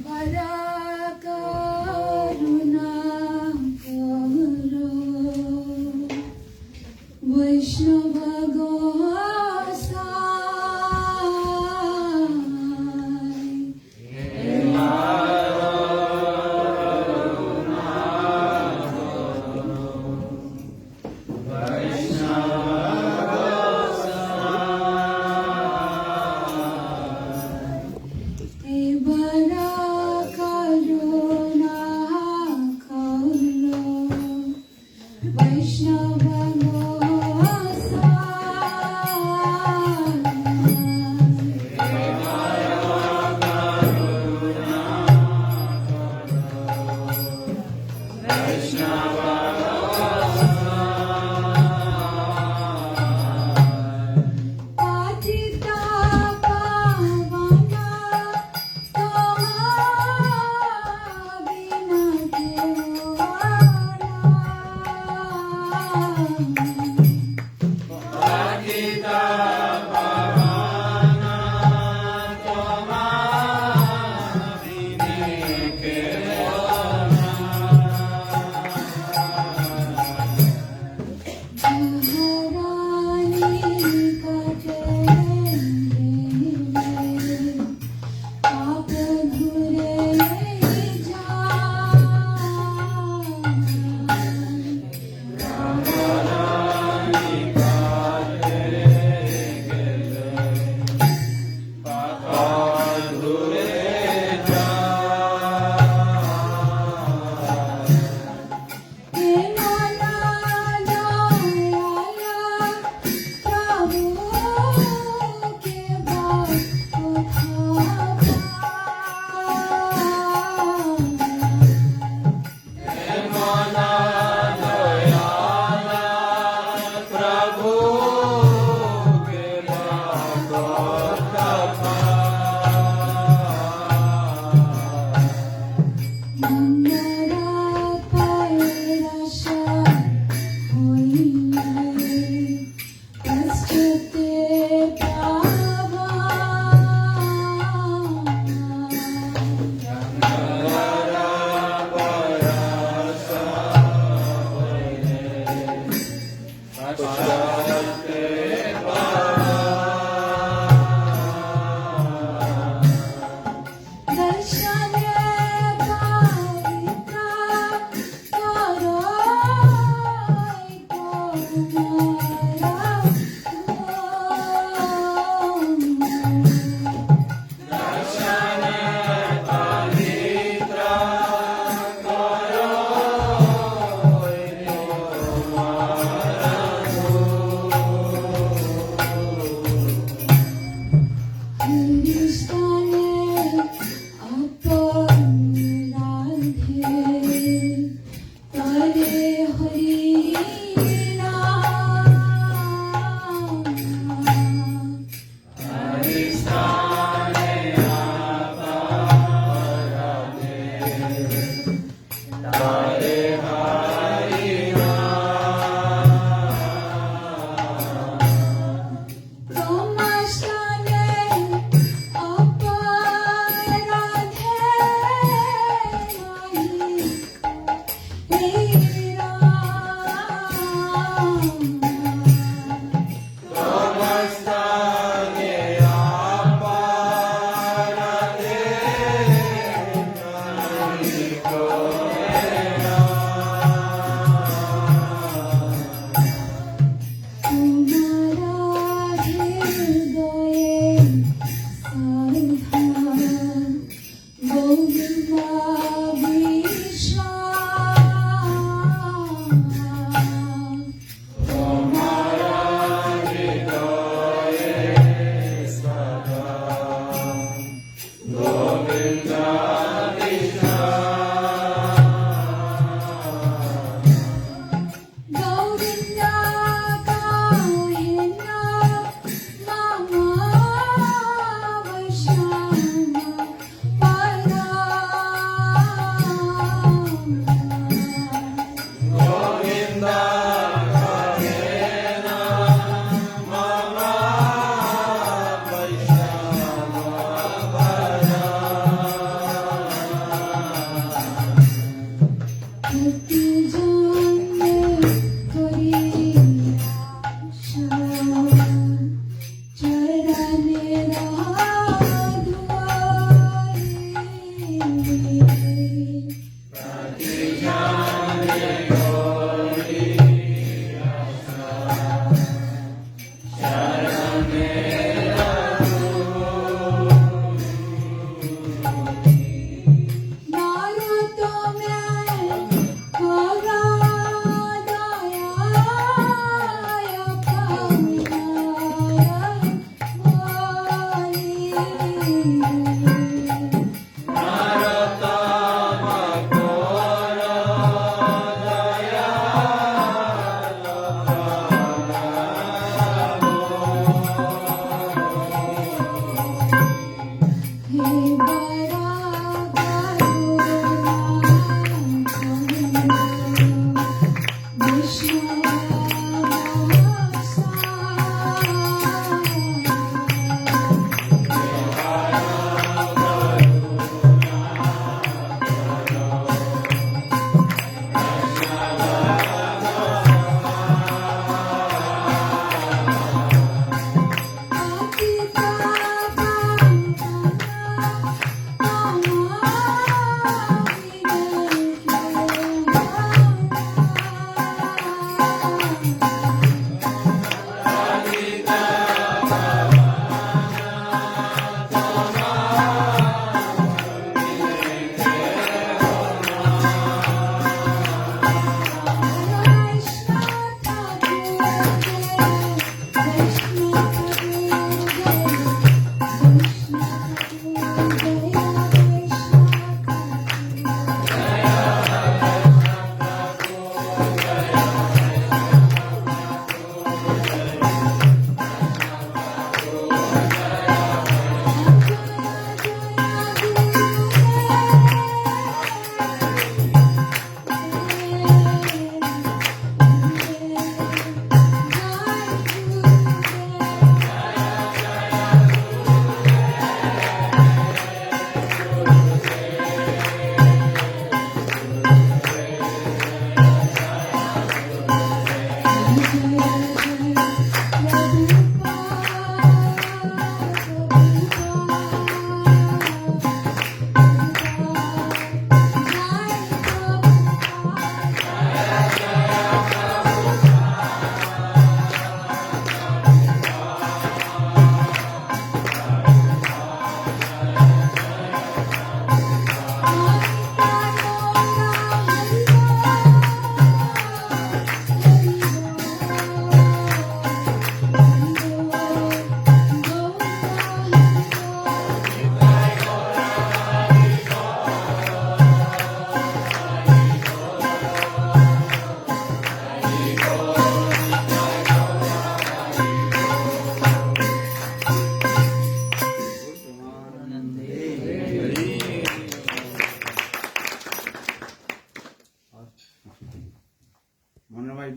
Namaste.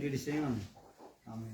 did sing on. Amen.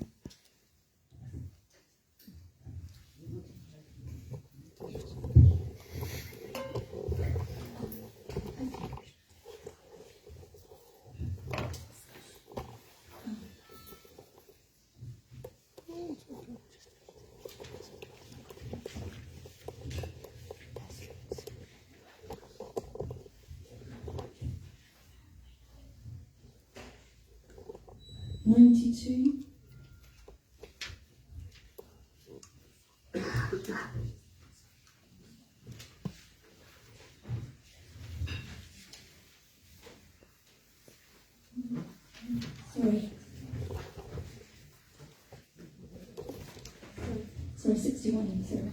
Sorry, 61, sorry.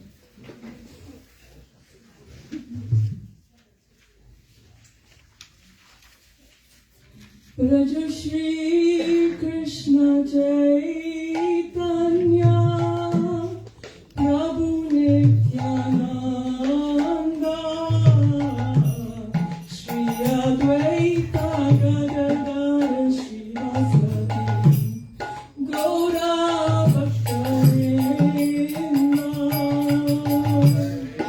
Raja Shri Krishna Chaitanya Prabhu Nityananda Shri Advaita Gadadara Srivasati Gaura Bhakta-vrinda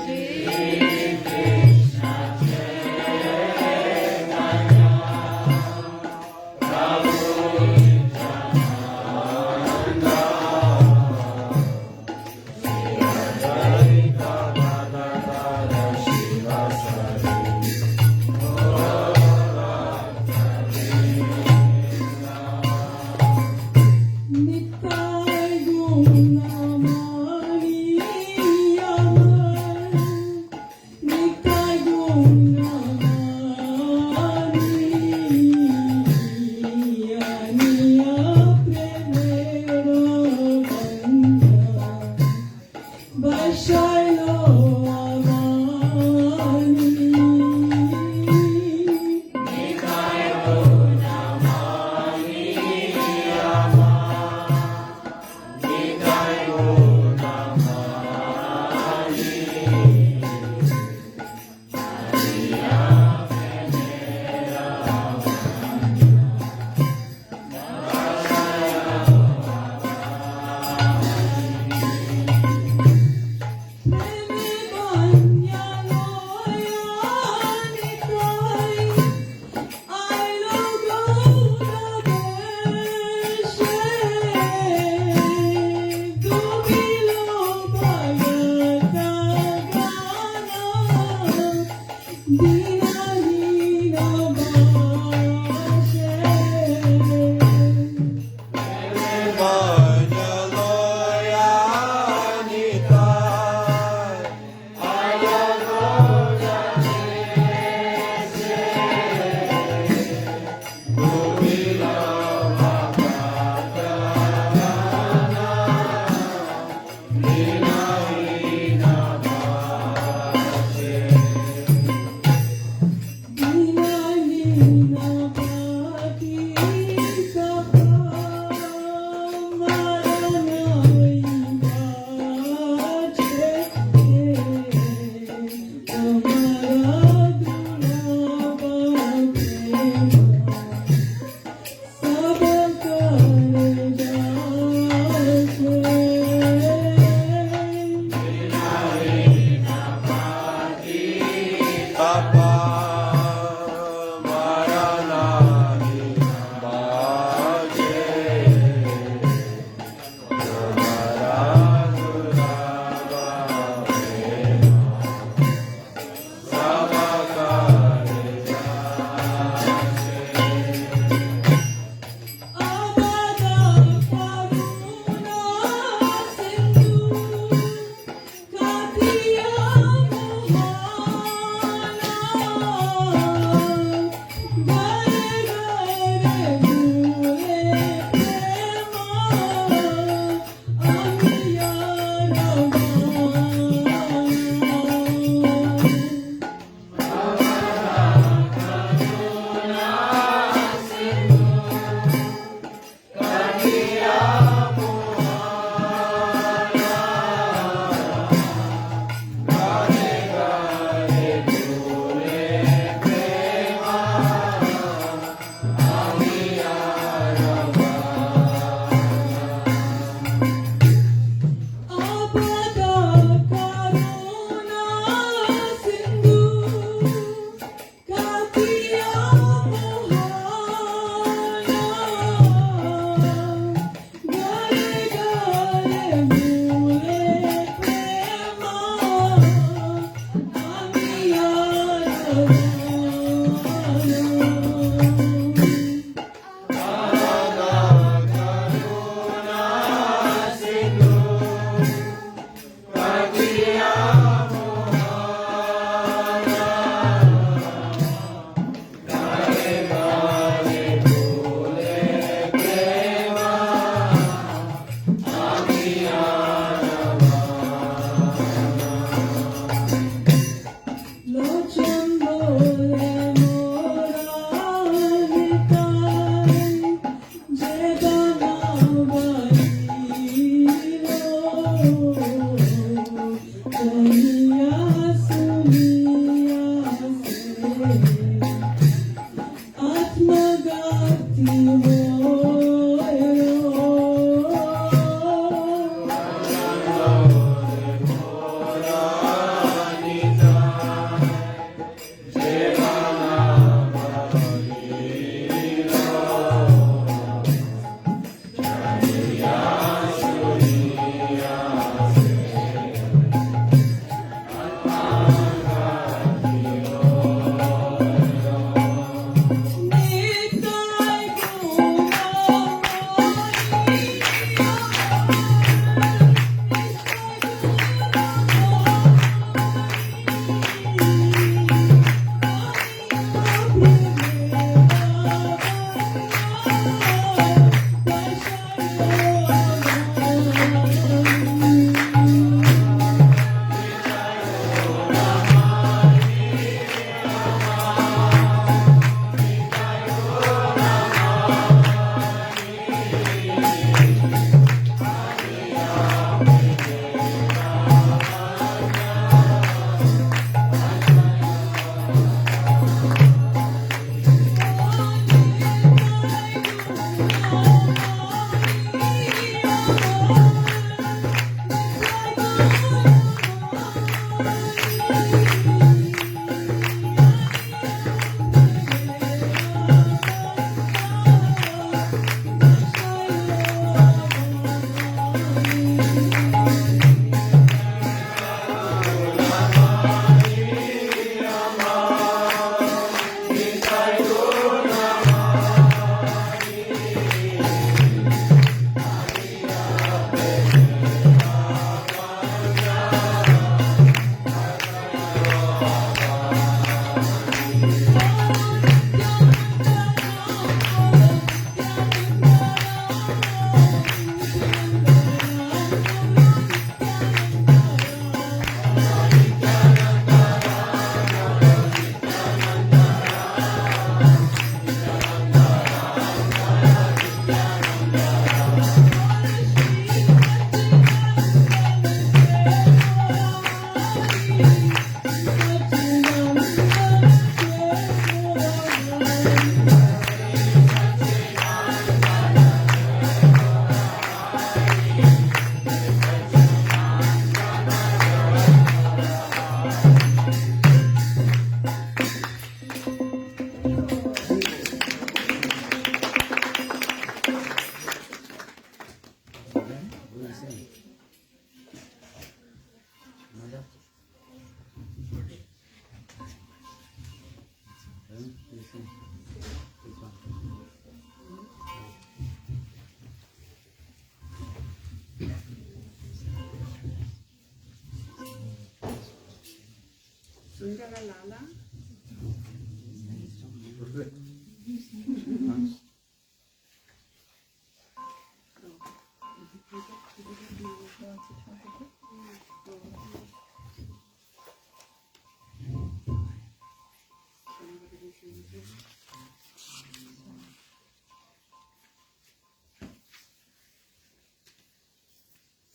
Shri Krishna Chaitanya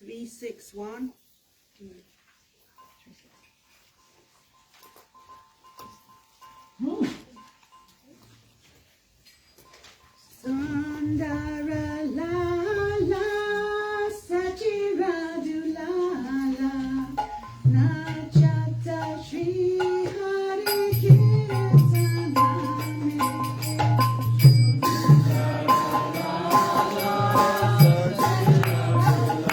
361. Sundara Lala Sachiradula Nachata Shri Hari Kirtaname. Sundara Lala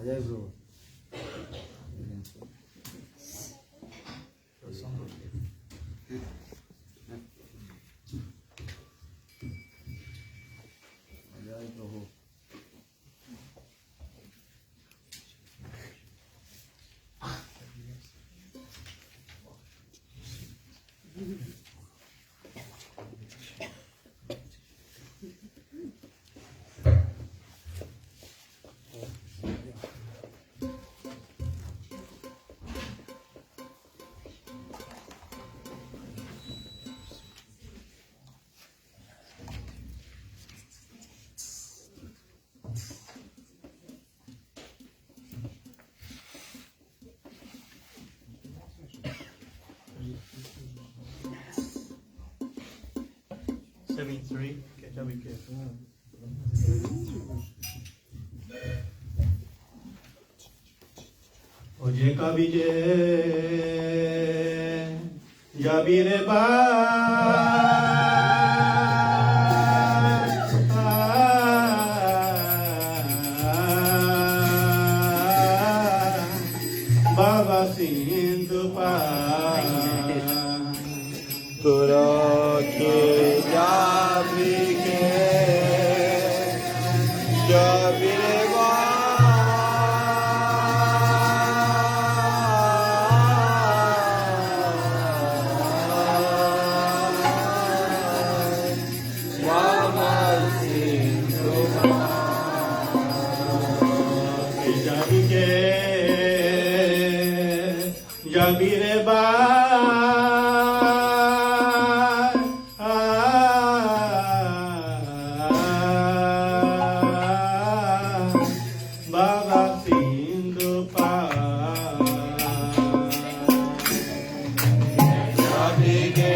Jai Prabhu. Jai Prabhu. 73. Okay, that'll be good. Oje kabije jabire ba Baba Sindhu pa Turake jabike jabire ba Jabire ba Baba Sindhu pa Jabike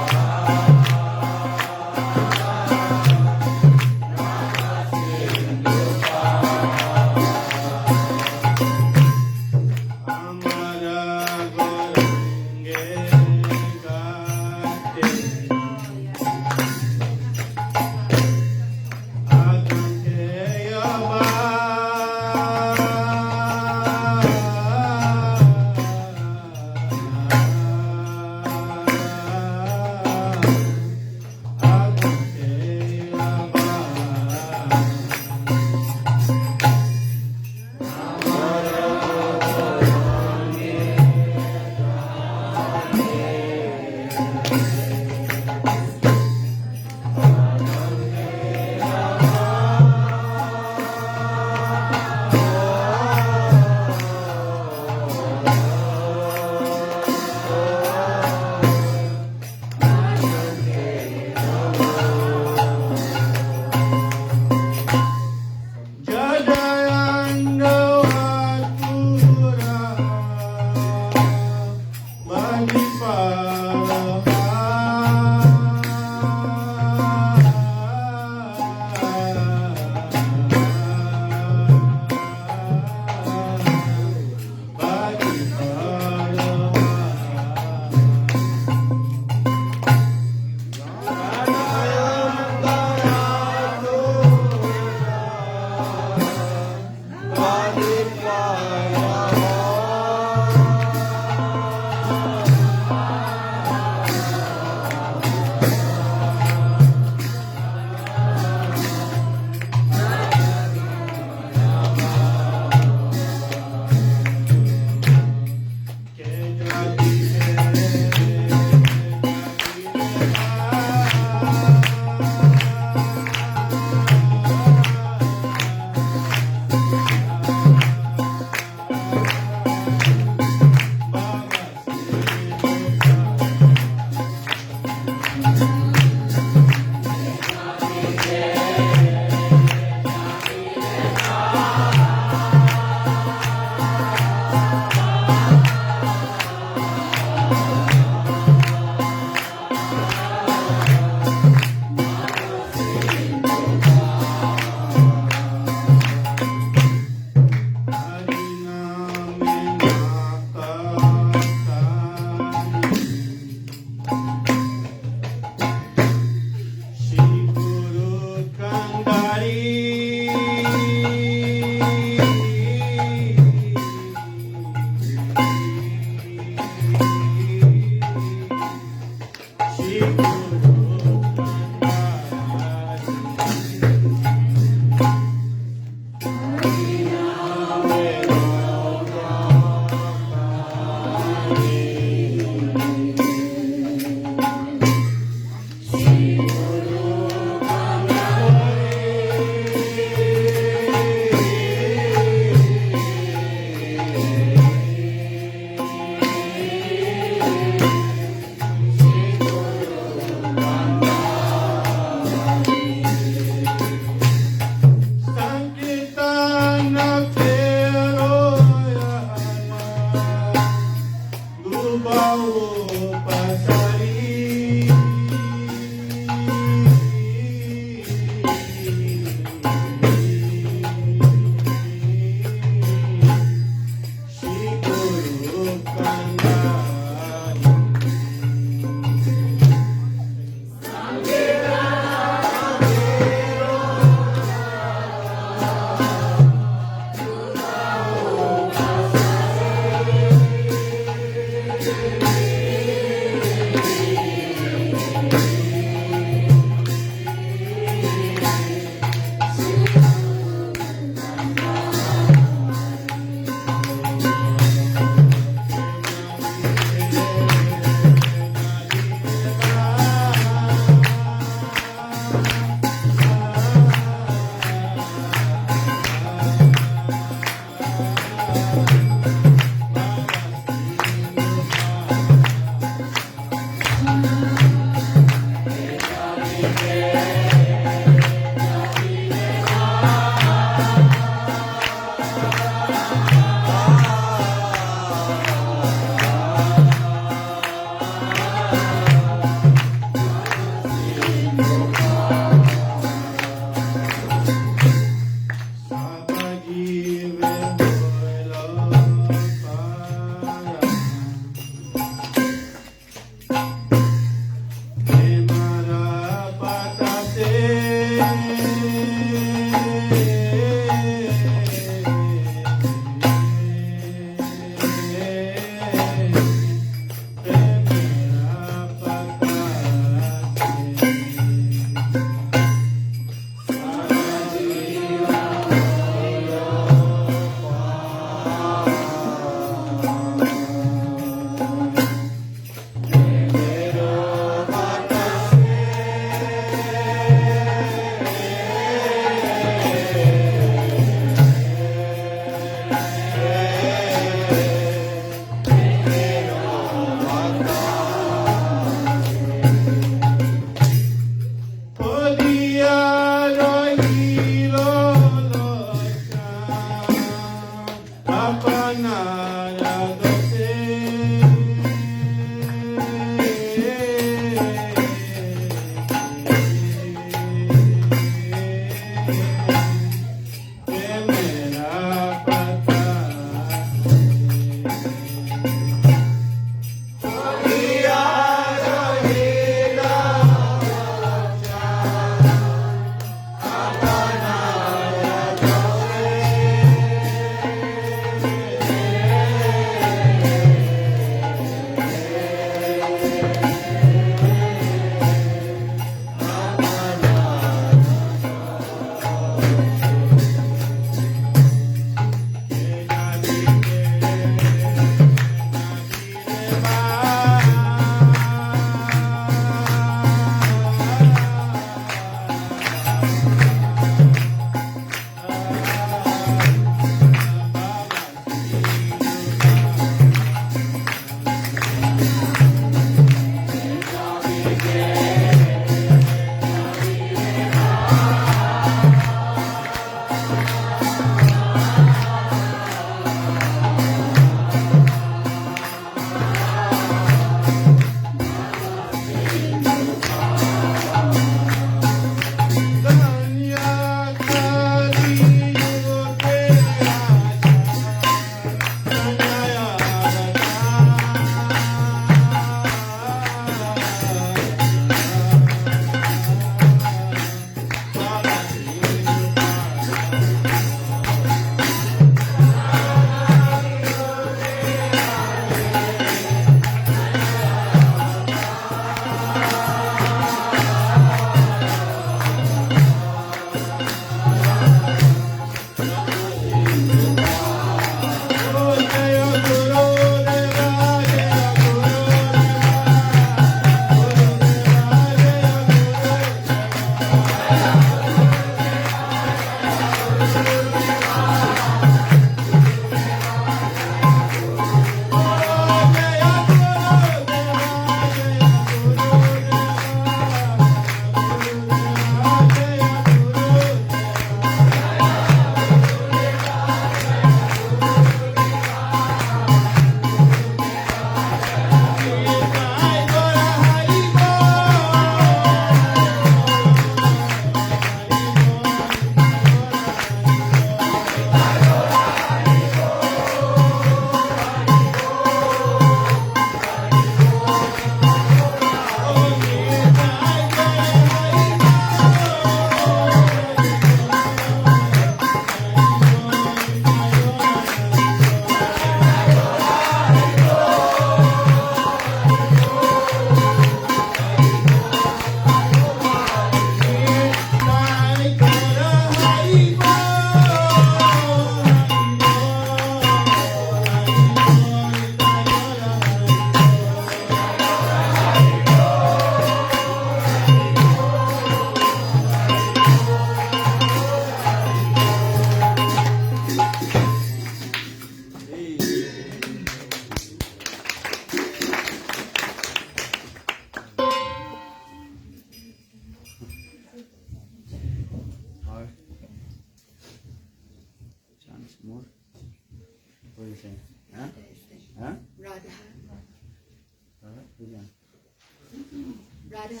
Radha.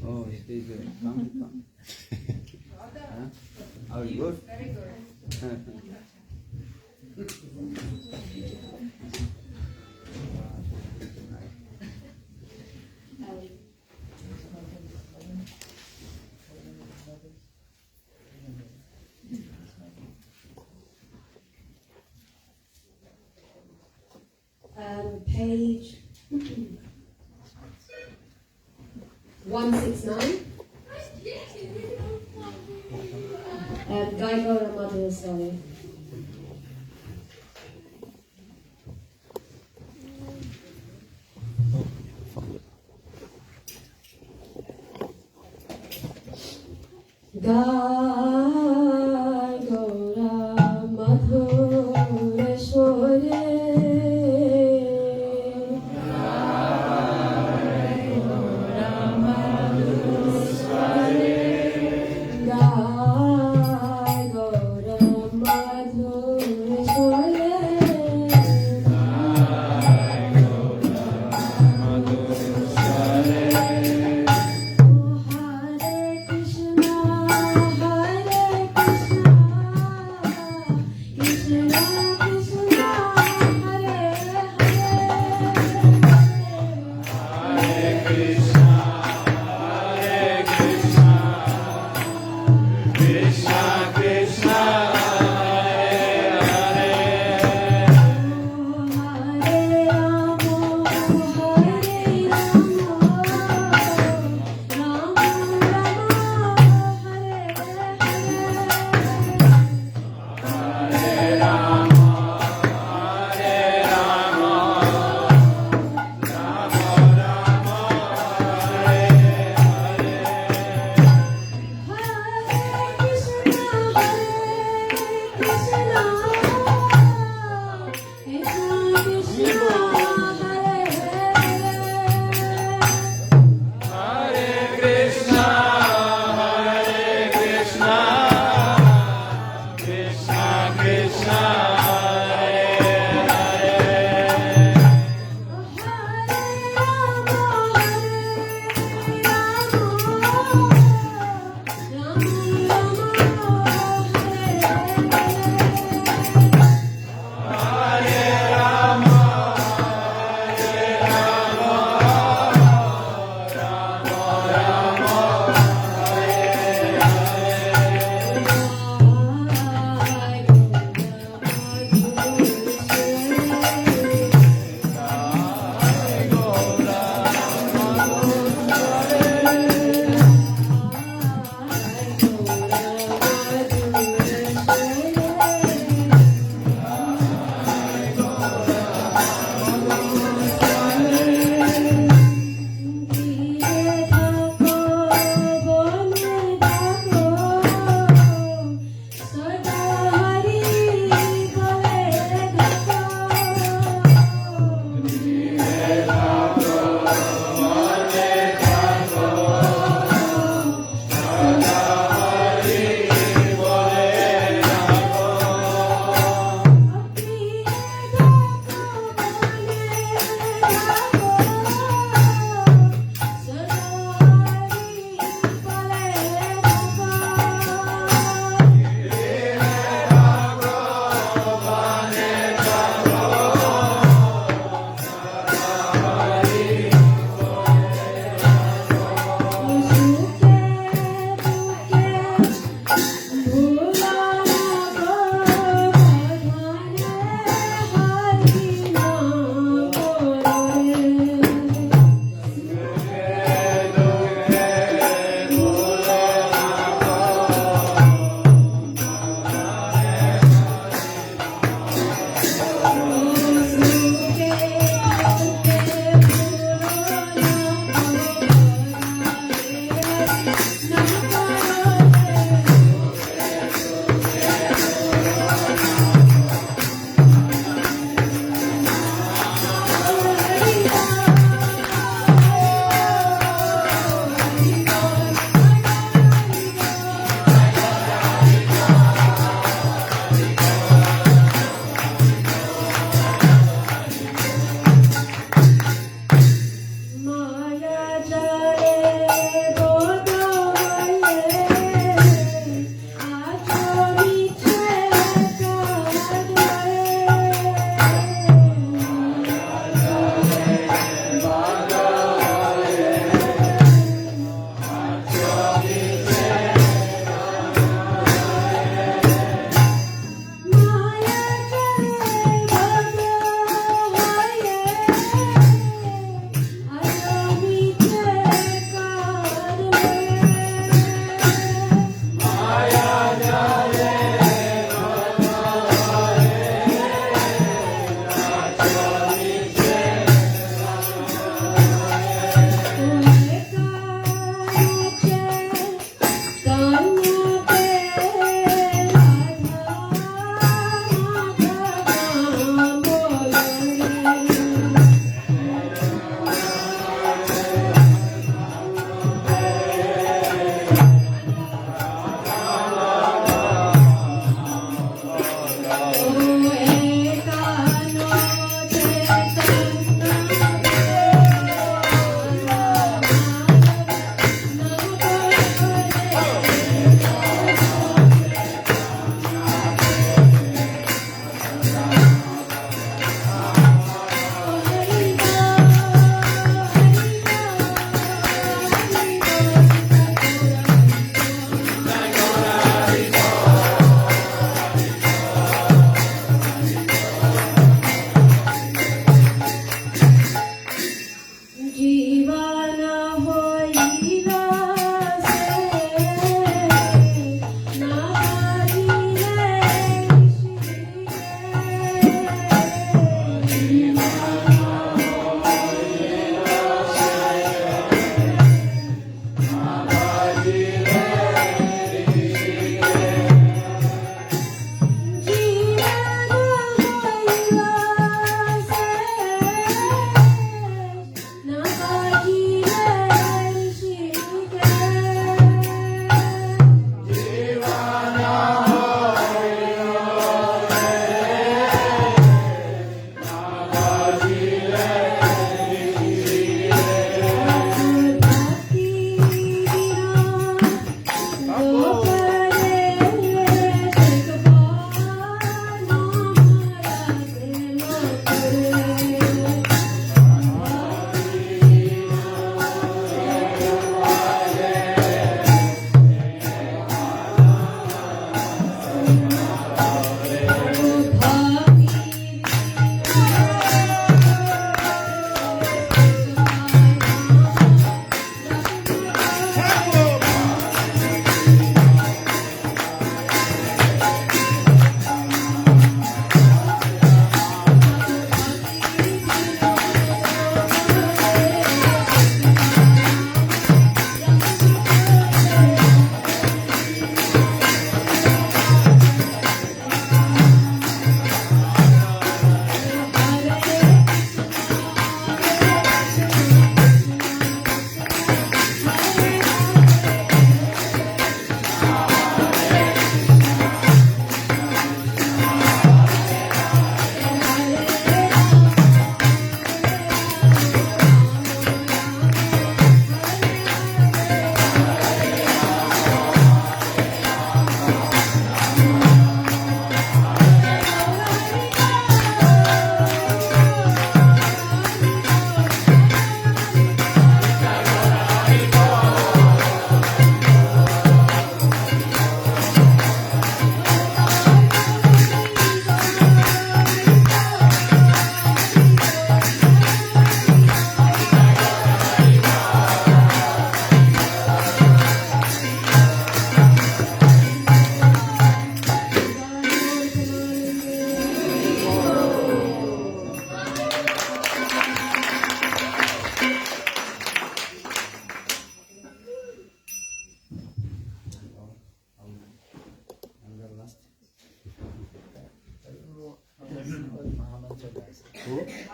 Oh, she's come. Huh? Are you good? Very good. Page 169. Gaigara Madhya story. Gaigara Madhya story. Hare Krishna,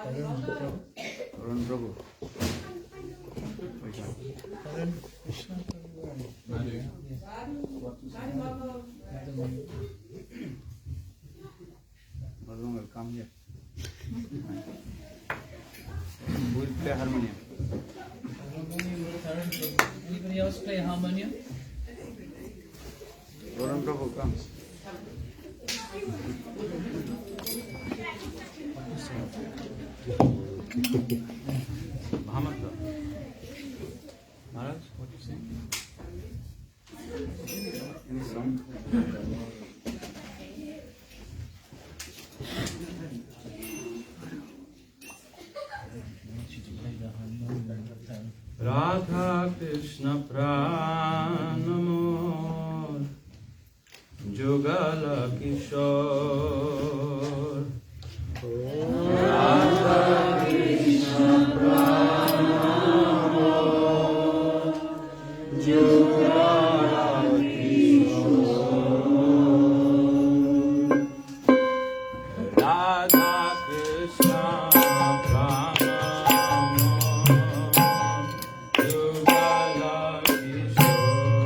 Arun Prabhu. Arun will come here. Who will play harmonium? Anybody else play harmonium? Arun Prabhu comes. Muhammad, Maharaj, what you saying? Any song? Radha Krishna Pranamor Jugala Kishore Radha Krishna Pranamor Jugala Kishore Radha Krishna Pranamor Jugala Kishore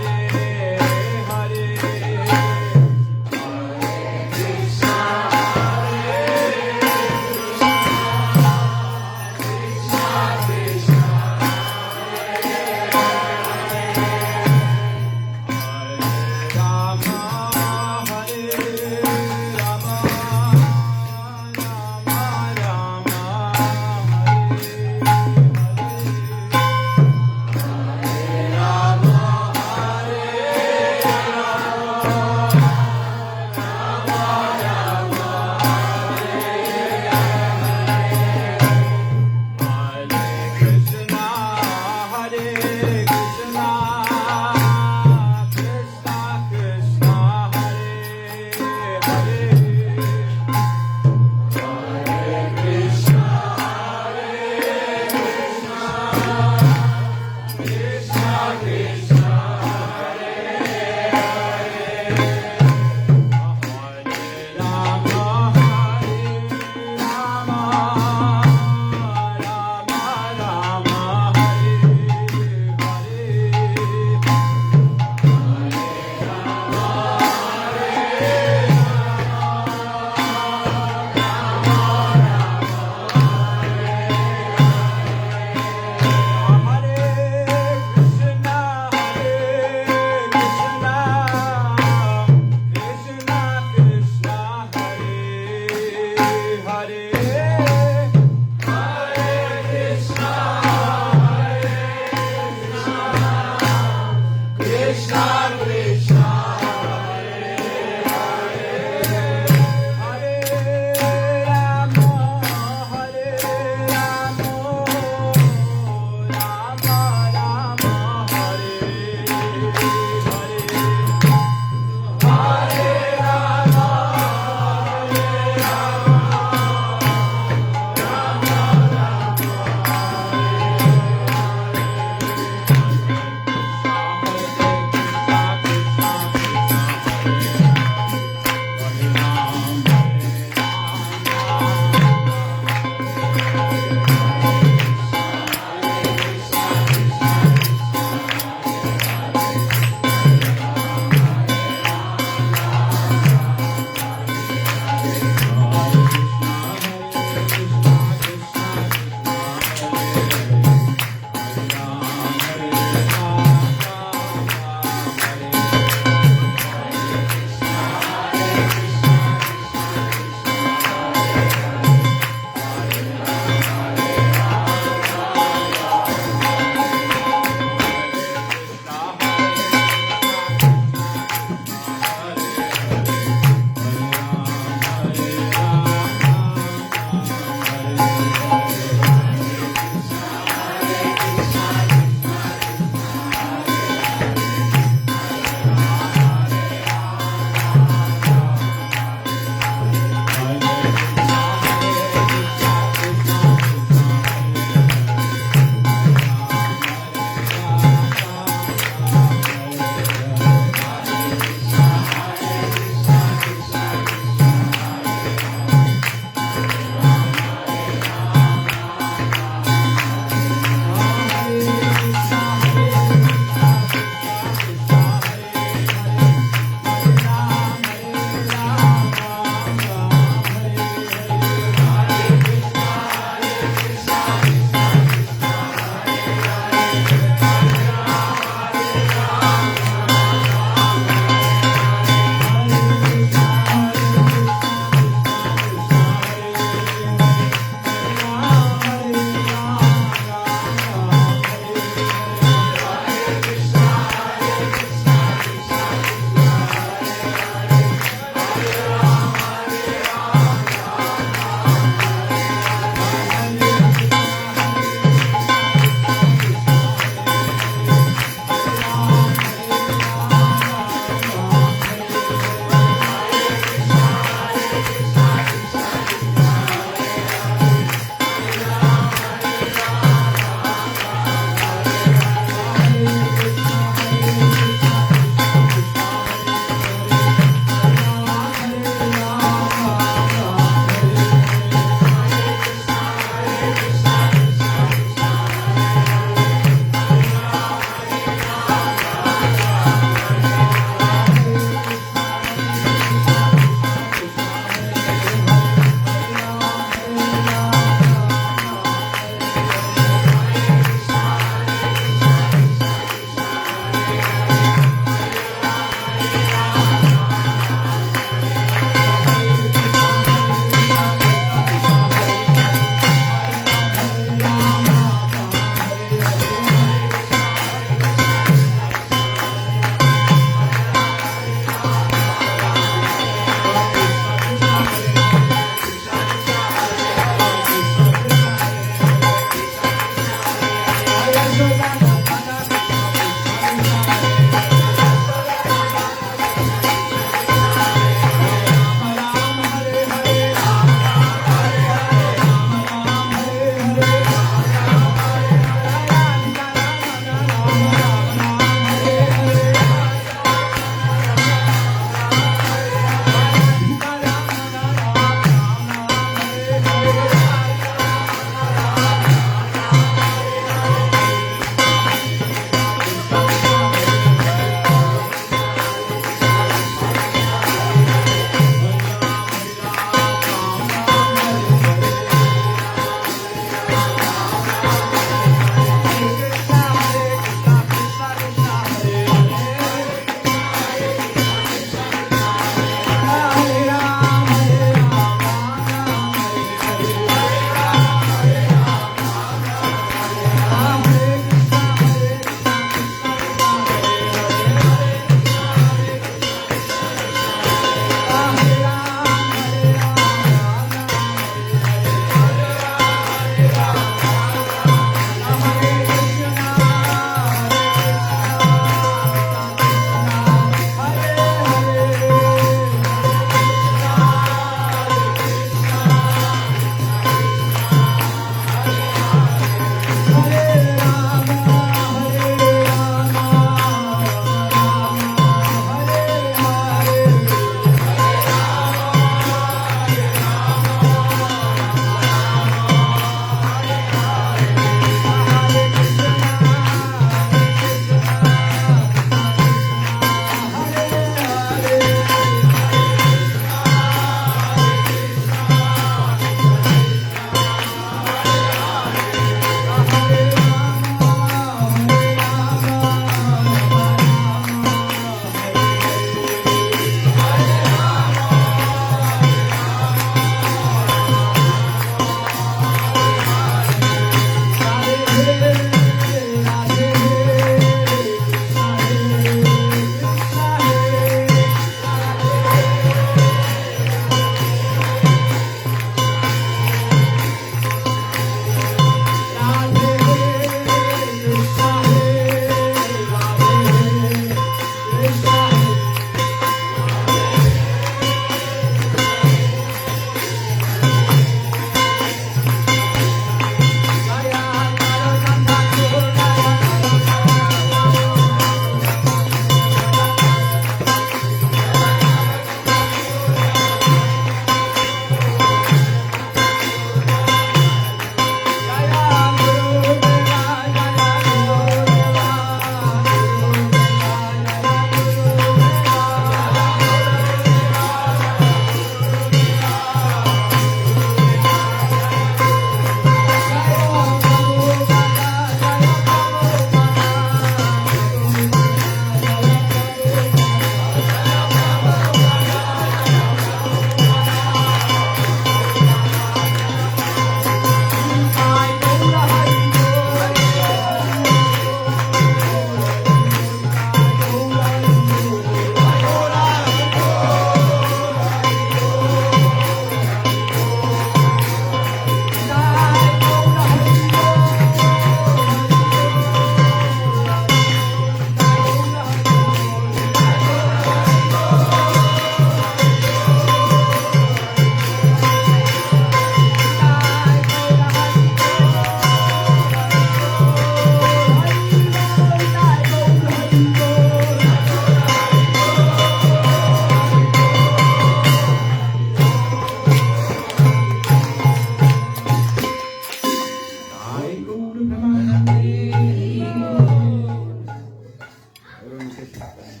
communication.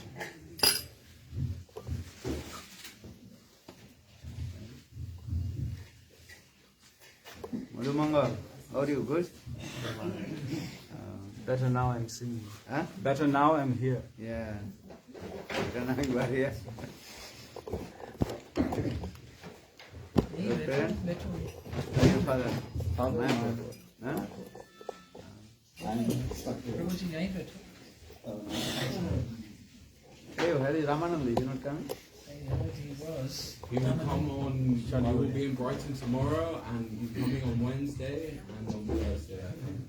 Madhumangal, how are you? Good? Better now I'm singing. Huh? Better now I'm here. Yeah. Better now you are here. Hey, Your little, parents? little. Where is your father? Father. My father. Huh? Prabhuji nahi बैठे. Hey, where is Ramananda? Is he not coming? I heard he was. He will come on. He will be in Brighton tomorrow, and he's coming on Wednesday and on Thursday, I think.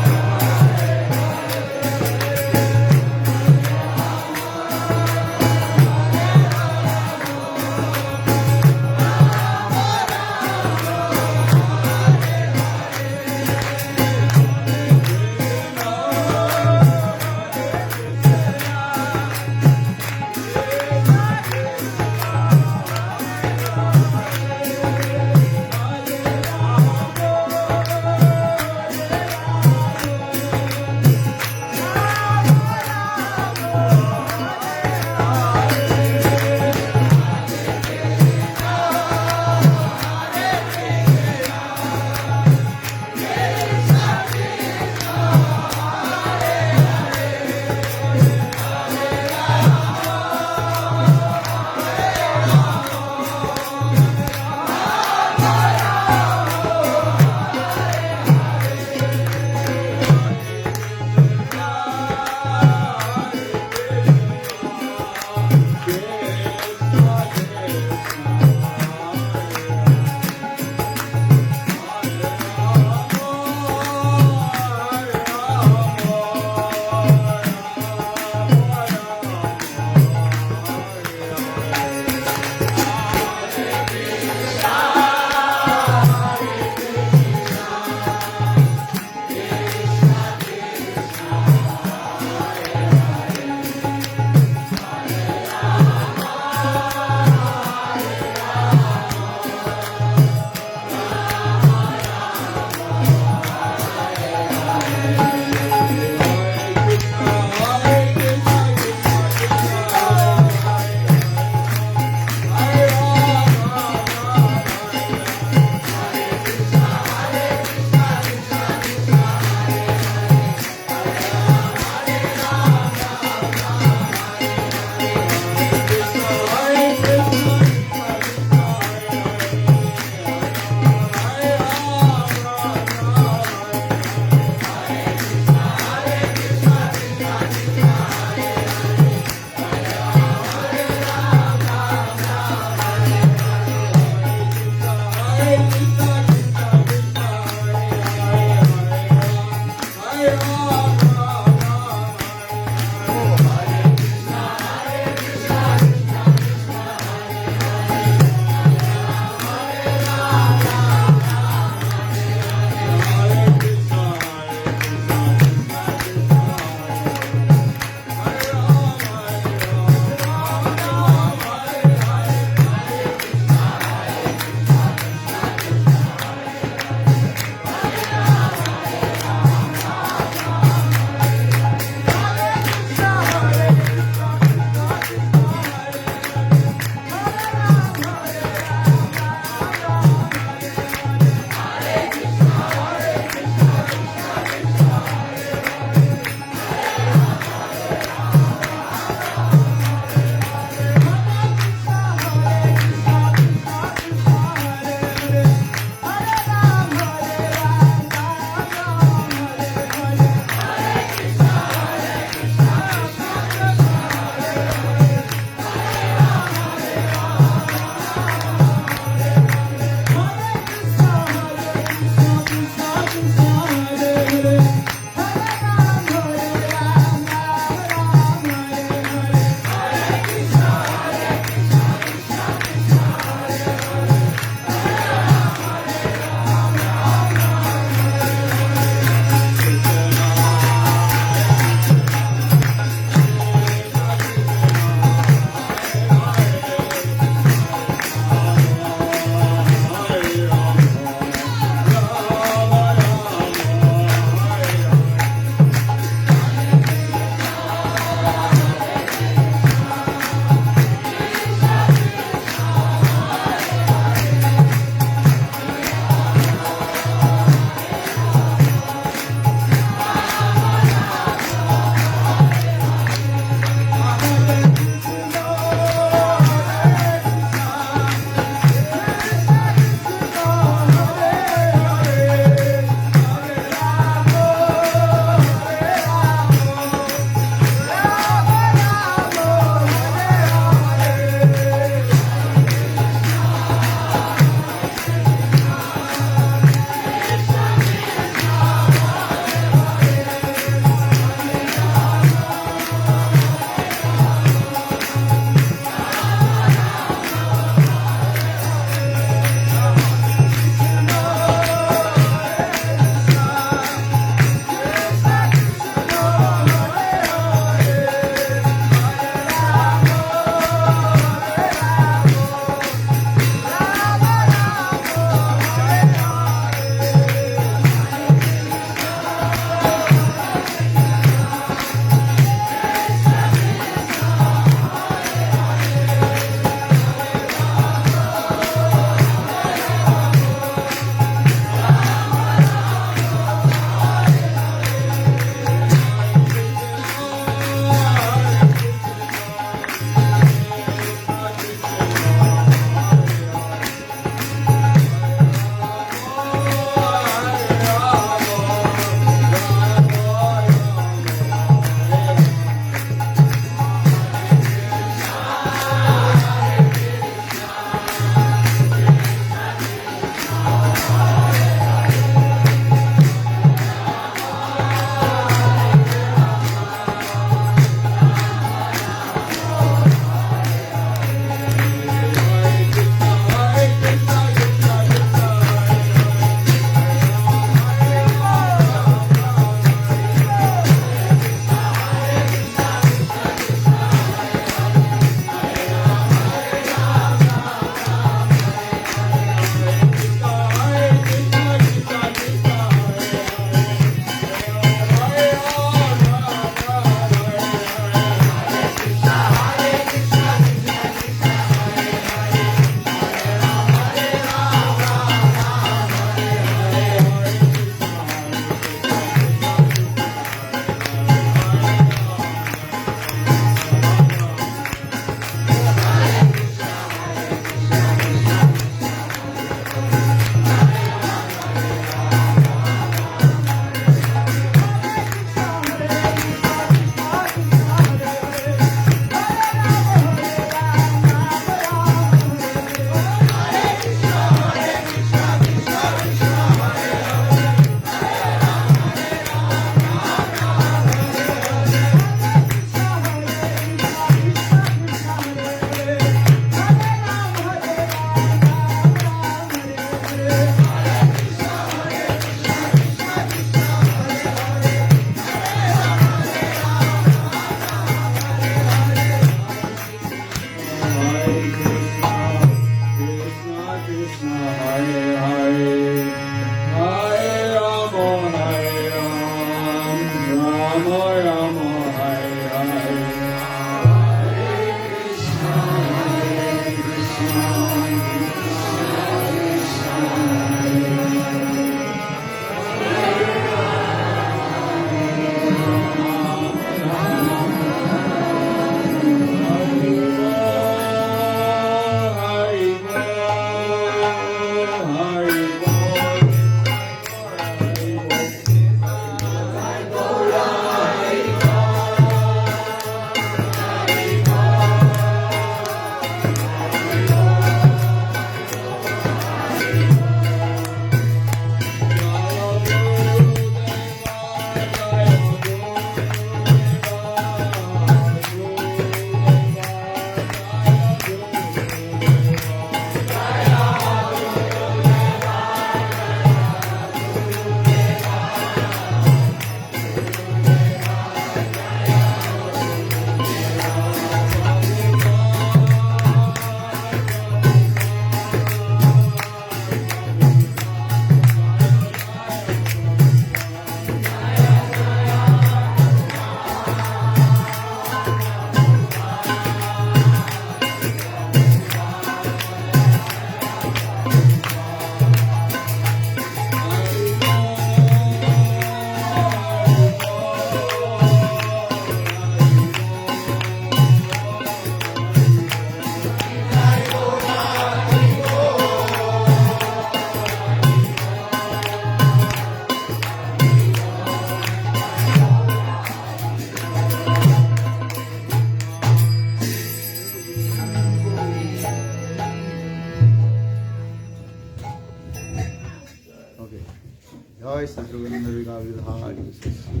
Jai Satruganda Vigavridhari Sasri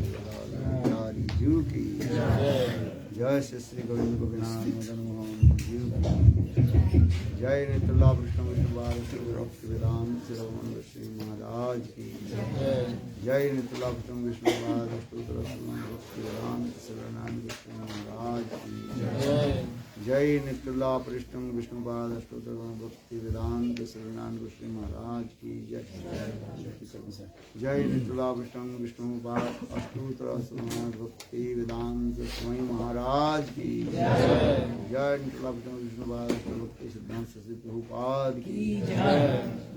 Juki Jai Sasri Govinda Govinda Madan Mohan Juki Jai Nitula Krishna Vishnu Bharati Bhakti Vedanta Siravan Vishnu Maharaj Ki Jai Nitula Krishna Vishnu Bharati Bhakti Vedanta Siravan Vishnu Maharaj Ki Jai Nitula Krishna Vishnu Bharati Bhakti Vedanta Siravan Vishnu Maharaj Ki Jai Nitula Krishna Vishnu Bharati Bhakti Vedanta Swami Maharaj Ki Jai Nitula Krishna Vishnu Bharati Bhakti Siddhanta Sri Prabhupada Ki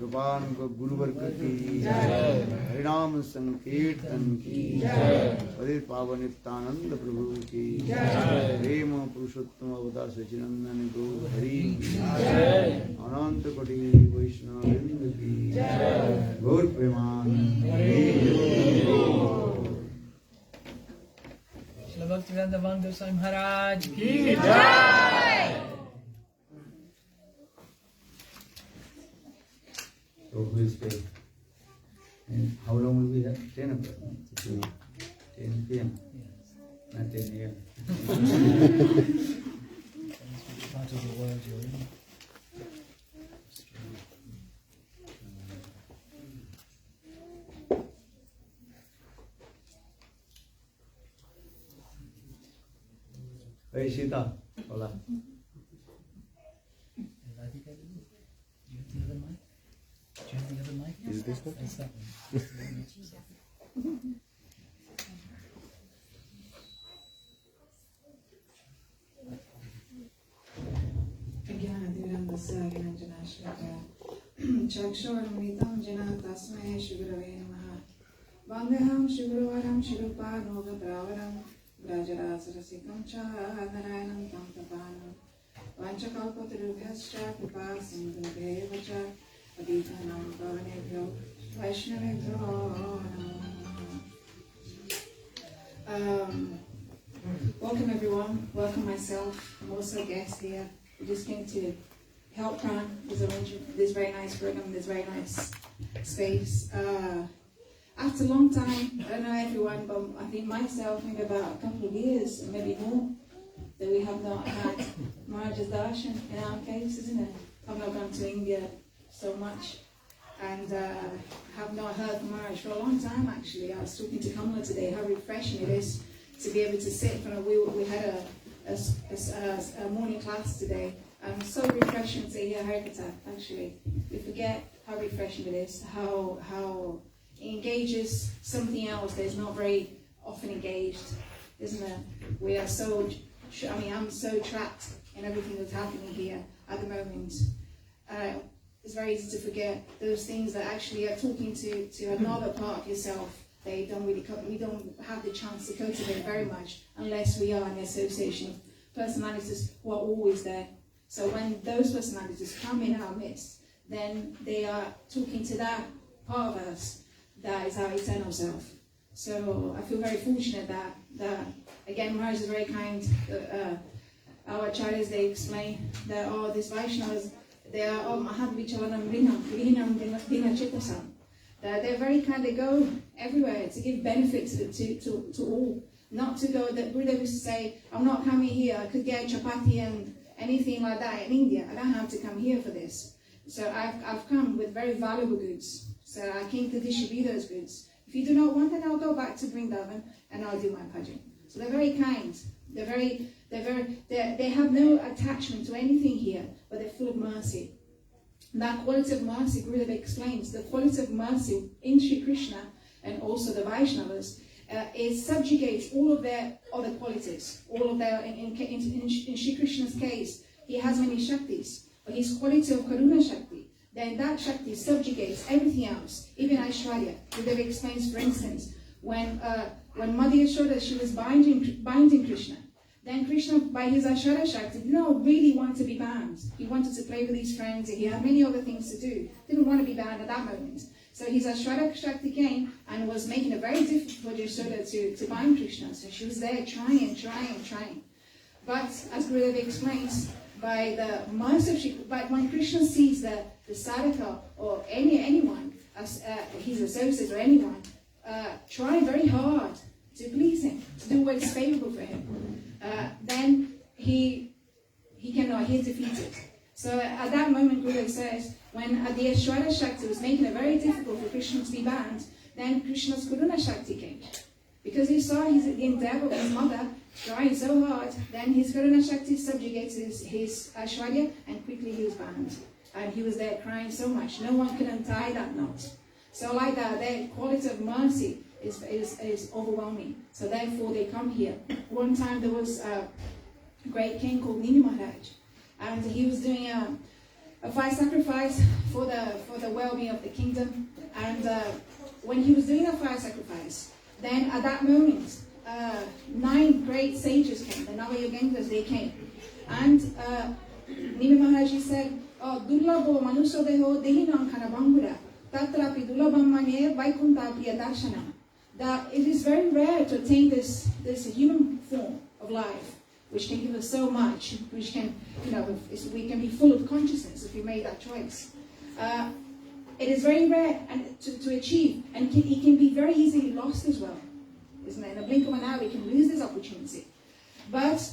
Rupan Guru Varga Ki Harinam Sankirtan Ki Padit Pavanityananda Prabhu Ki Prema Purushottam Avatar Sachinandani Gaur Hari Ki Ananta Koti Vaishnava Vrinda Ki Gaur Premanandi Shri Bhakti Vrindavana Goswami Maharaj Ki So who is paid? And how long will we have? 10 o'clock? 10 p.m. Not 10 a.m. Part of the world you're in. Hey Sita, hola. Adhidavika, do you have the other mic? Do you have the other mic? Is it this one? It's that one. Chakshoramitam jana tasmai shugurave namaha. Vandeham shuguruvaram shurupanoga pravaram. Rajarasarasikam cha narayanam tam tapanam. Vanchakalpatarubhyascha kripa sindhubheva cha. Adhitanam pavanebhyo vaishnavebhyo namaha. Welcome everyone. Welcome myself. I'm also a guest here. We just came to help run this very nice program, this very nice space. After a long time, I don't know everyone, but I think myself, maybe about a couple of years, maybe more, that we have not had Maharaj's darshan in our case, isn't it? I've not gone to India so much, and have not heard from Maharaj for a long time actually. I was talking to Kamala today, how refreshing it is to be able to sit in front of, we had a morning class today, and so refreshing to hear Harikatha actually. We forget how refreshing it is, how it engages something else that is not very often engaged, isn't it? We are so, I'm so trapped in everything that's happening here at the moment. It's very easy to forget those things that actually are talking to another part of yourself that we don't have the chance to cultivate very much unless we are in the association of personalities who are always there. So when those personalities come in our midst, then they are talking to that part of us that is our eternal self. So I feel very fortunate that again, Maharaj is very kind. Our acharyas, they explain that these Vaishnavas, they are mahadvichalanam vinam chittasam. That they're very kind. They go everywhere to give benefit to all. Not to go. That Buddha used to say, "I'm not coming here. I could get chapati and anything like that in India. I don't have to come here for this. So I've come with very valuable goods. So I came to distribute those goods. If you do not want it, I'll go back to Vrindavan and I'll do my bhajan." So they're very kind. They have no attachment to anything here, but they're full of mercy. And that quality of mercy, Gurudev explains, the quality of mercy in Sri Krishna and also the Vaishnavas it subjugates all of their other qualities. All of their, in Sri Krishna's case, he has many Shaktis, but his quality of Karuna Shakti, then that Shakti subjugates everything else, even Aishwarya. Gurudev explains, for instance, when Madhya she was binding Krishna, then Krishna, by his Aishwarya Shakti, did not really want to be bound. He wanted to play with his friends, he had many other things to do, didn't want to be bound at that moment. So his Aishwarya Shakti came and was making it very difficult for Yashoda to bind Krishna. So she was there trying. But as Gurudev explains, by the mercy of Shri, but when Krishna sees the sadhaka or anyone his associates or anyone, try very hard to please him, to do what is favorable for him, then he cannot, he is defeated. So at that moment, Guru says, when the Aishwarya Shakti was making it very difficult for Krishna to be banned, then Krishna's Karuna Shakti came. Because he saw the endeavor of his mother trying so hard, then his Karuna Shakti subjugated his Aishwarya, and quickly he was banned. And he was there crying so much, no one could untie that knot. So like that, their quality of mercy is overwhelming. So therefore they come here. One time there was a great king called Nimi Maharaj, and he was doing a fire sacrifice for the well-being of the kingdom. And when he was doing a fire sacrifice, then at that moment, 9 great sages came, the Navayogengas, they came. And Nimi Maharaj said, Dullabho Manuso Deho Dehinam Kanabangura, Tatrapi Dullabam Mane Vaikunta Priya Darshana. That it is very rare to attain this human form of life, which can give us so much, which can, we can be full of consciousness if we made that choice. It is very rare and to achieve, and it can be very easily lost as well, isn't it? In a blink of an eye, we can lose this opportunity. But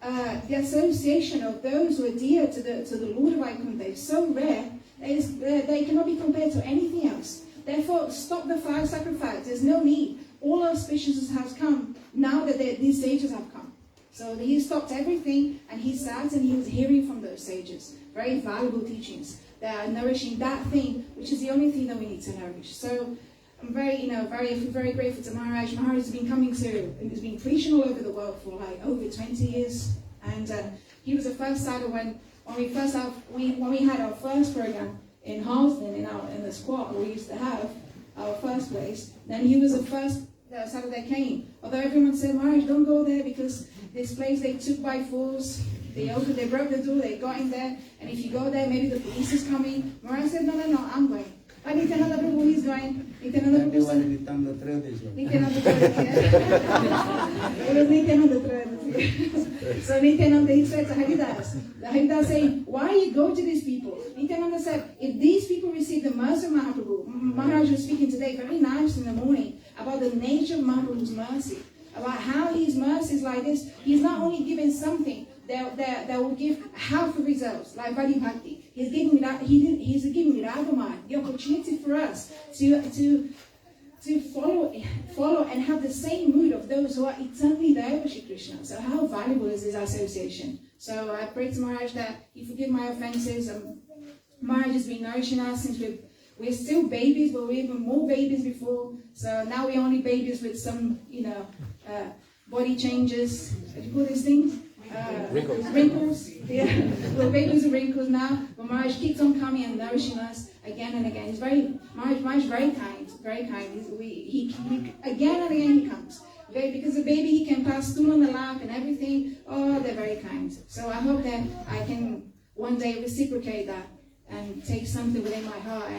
the association of those who are dear to the Lord of Vaikunta is so rare, they cannot be compared to anything else. Therefore, stop the fire sacrifice. There's no need. All auspicious has come now that these sages have come. So he stopped everything, and he sat and he was hearing from those sages. Very valuable teachings that are nourishing that thing, which is the only thing that we need to nourish. So I'm very grateful to Maharaj. Maharaj has been coming to, and has been preaching all over the world for like over 20 years. And he was the first sadhu when we had our first program in Halston, in the squat we used to have our first place. Then he was the first sadhu that came. Although everyone said, Maharaj, don't go there because this place they took by force. They broke the door, they got in there, and if you go there, maybe the police is coming. Maharaj said, no, I'm going. I need another people who is going. Need another person. Nityananda So Nityananda, he said to Haridas, the Haridas saying, why you go to these people? Nityananda said, if these people receive the mercy of Mahaprabhu, Maharaj was speaking today very nice in the morning about the nature of Mahaprabhu's mercy, about how his mercy is like this. He's not only giving something that will give half the results, like adhibhautika. He's giving Radhamar, the opportunity for us to follow and have the same mood of those who are eternally there with Shri Krishna. So how valuable is this association? So I pray to Maharaj that he forgive my offenses. Maharaj has been nourishing us since we're still babies, but we're even more babies before. So now we're only babies with some, body changes. What do you call these things? Wrinkles. Yeah, we're babies with wrinkles now. But Maharaj keeps on coming and nourishing us again and again. Maharaj very kind, very kind. He again and again he comes. Because the baby, he can pass stool on the lap and everything. Oh, they're very kind. So I hope that I can one day reciprocate that and take something within my heart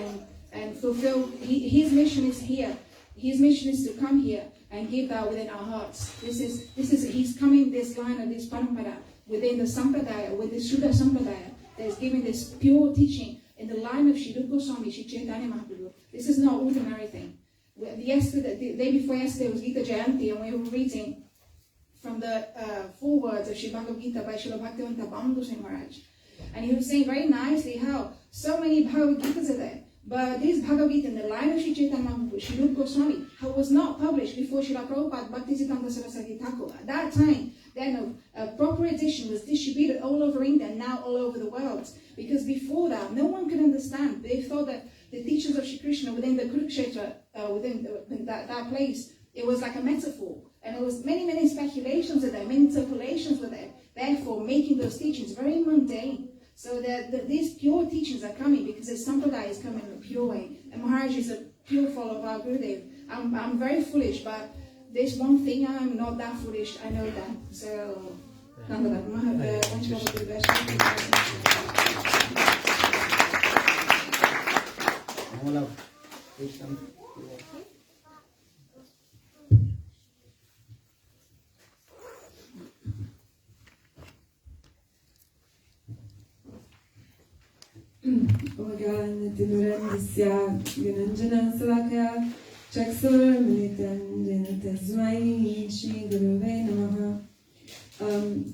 and fulfill. His mission is here. His mission is to come here and give that within our hearts. He's coming this line of this parampara within the sampradaya, with the Shuddha sampradaya, that is giving this pure teaching in the line of Shri Rupa Goswami, Shri Chaitanya Mahaprabhu. This is not ordinary thing. The day before yesterday was Gita Jayanti, and we were reading from the forewords of Srimad-Bhagavatam by Srila Bhaktivinoda Bhakti Maharaj. And he was saying very nicely how so many Bhagavad-gitas are there. But this Bhagavad-gita in the line of Shri Chaitanya Mahaprabhu, Shri Rupa Goswami, was not published before Srila Prabhupada Bhaktisiddhanta Saraswati Thakur. At that time, then a proper edition was distributed all over India and now all over the world. Because before that, no one could understand. They thought that the teachings of Shri Krishna within the Kurukshetra, within that place, it was like a metaphor. And there was many speculations of them, many interpolations were there. Therefore, making those teachings very mundane. So these pure teachings are coming because the sampradaya is coming in a pure way. And Maharaj is a pure follower of our Gurudev. I'm very foolish, but there's one thing I'm not that foolish. I know that. So, Avagyanatimuramdisya Gunanjana Salakaya Chaksurmilitan Tasmai Shri Guruve Namaha.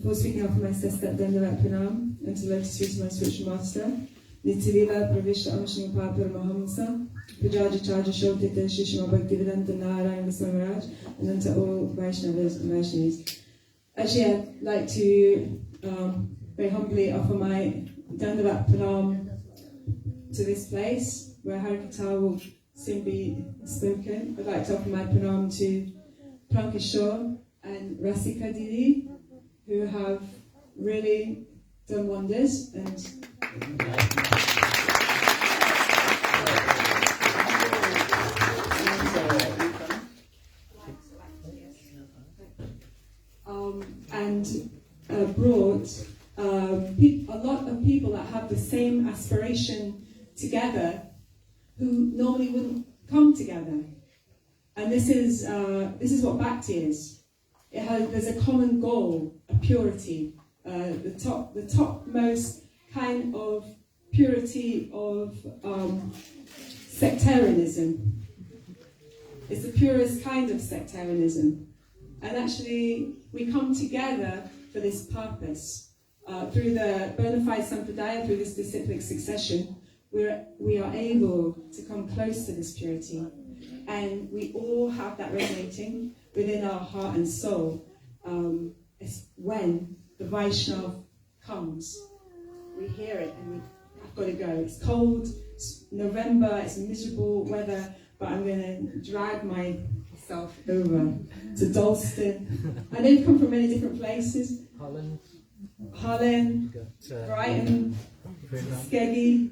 For speaking up for my sister Dandavat Pranam and to lotus feet of my spiritual master, Nitilila Pravisha Amshing Papa Mahamsa, Pujaja Chaja Shobdita Shishma Bhaktivedanta Narayana Samaraj, and then to all Vaishnavas and Vaishnavis. Actually, I'd like to very humbly offer my Dandavat Pranam to this place where Harikata will soon be spoken. I'd like to offer my Pranam to Prankishore and Rasika Didi, who have really done wonders. And brought a lot of people that have the same aspiration together, who normally wouldn't come together. And this is what Bhakti is. There's a common goal, a purity, the topmost kind of purity of sectarianism. It's the purest kind of sectarianism. And actually, we come together for this purpose. Through the bona fide sampradaya, through this disciplic succession, we are able to come close to this purity. And we all have that resonating within our heart and soul. It's when the Vaishnav comes. We hear it and I've got to go. It's cold, it's November, it's miserable weather, but I'm going to drag myself over to Dalston. I know you've come from many different places. Holland, Brighton, Skeggy.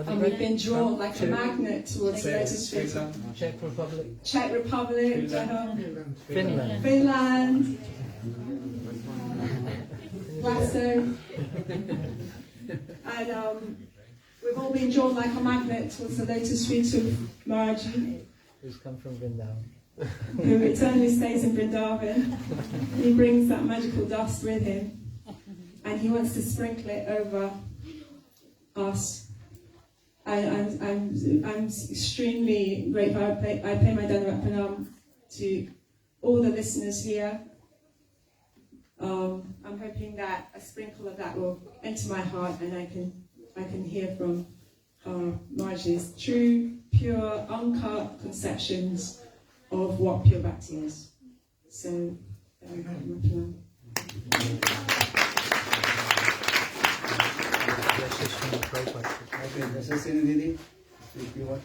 And we've been drawn like a magnet towards Lotus Street. Czech Republic. Finland. Glasgow. And we've all been drawn like a magnet towards the Lotus Street of Maharaji, Who's come from Vrindavan. who eternally stays in Vrindavan. He brings that magical dust with him, and he wants to sprinkle it over us. I'm extremely grateful. I pay my Dandavat Pranam to all the listeners here. I'm hoping that a sprinkle of that will enter my heart, and I can hear from Maharaji's true, pure, uncut conceptions of what pure bhakti is. So, my Pranam. Okay, this is Didi. If you want.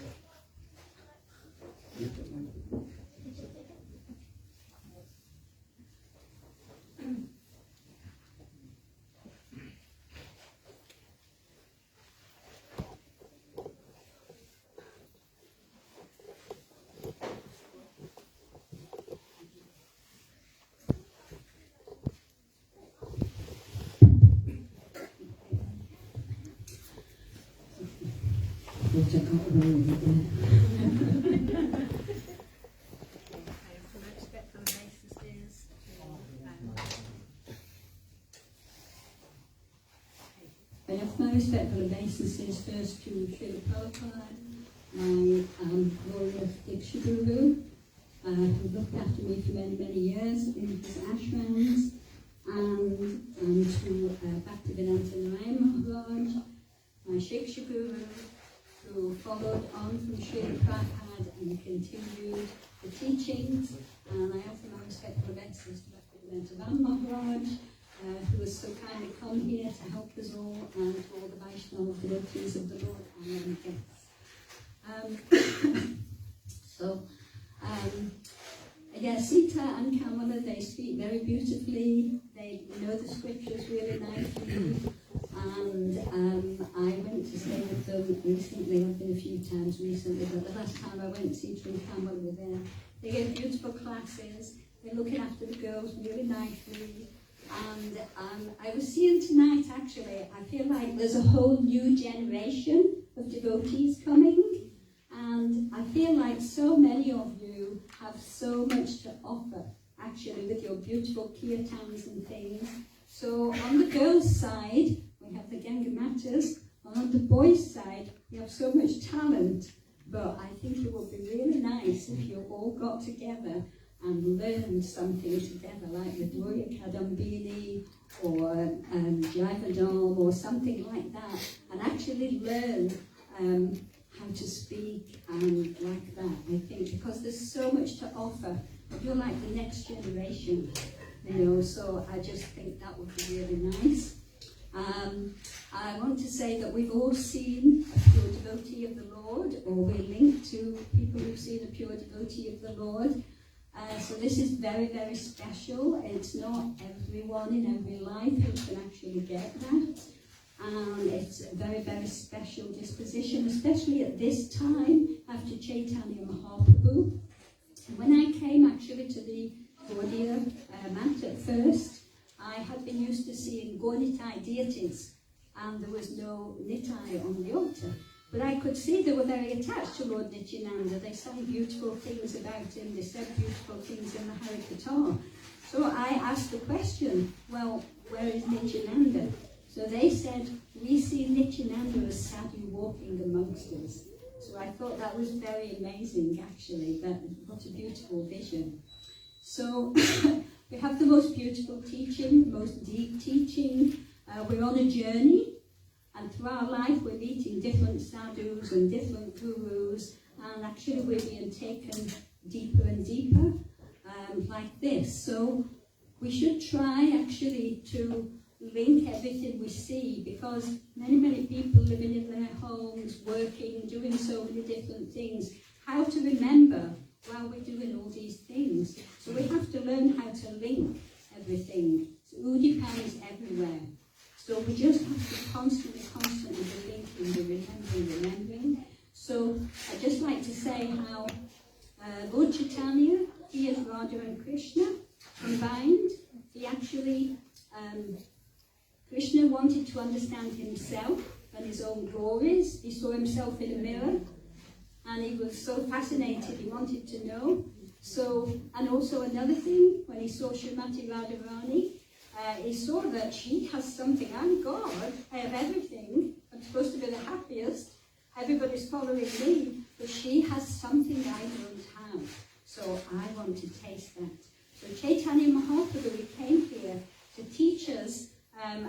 I have my respectful obeisances first to Srila Prabhupada, my glorious Diksha Guru, who looked after me for many, many years in his ashrams, and to Bhaktivedanta Narayana Maharaj, my Shiksha Guru, who followed on from Srila Prabhupada and continued the teachings, and I offer my respectful obeisances to Bhaktivedanta Maharaj, who was so kind to come here to help us all, and to all the Vaishnava devotees of the Lord and guests. Yes, Sita and Kamala, they speak very beautifully, they know the scriptures really nicely, and I went to stay with them recently. I've been a few times recently, but the last time I went, Sita and Kamala were there. They give beautiful classes, they're looking after the girls really nicely. And I was seeing tonight, actually, I feel like there's a whole new generation of devotees coming, and I feel like so many of you have so much to offer, actually, with your beautiful kirtans and things. So on the girls' side, we we have the Ganga Matas. On the boys' side, we have so much talent, but I think it would be really nice if you all got together and learned something together, like with Roya Kadambini or Jivadam or something like that, and actually learn how to speak and like that, I think, because there's so much to offer. You're like the next generation, you know, so I just think that would be really nice. I want to say that we've all seen a pure devotee of the Lord, or we're linked to people who've seen a pure devotee of the Lord. So this is very, very special. It's not everyone in every life who can actually get that. It's a very, very special disposition, especially at this time after Chaitanya Mahaprabhu. When I came actually to the Gaudiya mat at first, I had been used to seeing Gaunitai deities, and there was no Nitai on the altar. But I could see they were very attached to Lord Nityananda. They sang beautiful things about him, they said beautiful things in the Harikatha. So I asked the question, well, where is Nityananda? So they said, we see Nityananda as sadhu walking amongst us. So I thought that was very amazing, actually, what a beautiful vision. So we have the most beautiful teaching, the most deep teaching. We're on a journey, and through our life we're meeting different sadhus and different gurus, and actually we're being taken deeper and deeper, like this. So we should try actually to link everything we see, because many people living in their homes, working, doing so many different things, how to remember while we're doing all these things. So we have to learn how to link everything. So Udipan is everywhere. So we just have to constantly be linking, remembering. So I'd just like to say how Lord Chaitanya, he is Radha and Krishna combined. He actually, Krishna wanted to understand himself and his own glories. He saw himself in a mirror, and he was so fascinated, he wanted to know. So, and also another thing, when he saw Srimati Radharani, he saw that she has something. I'm God, I have everything, I'm supposed to be the happiest, everybody's following me, but she has something I don't have. So I want to taste that. So Chaitanya Mahaprabhu, he came here to teach us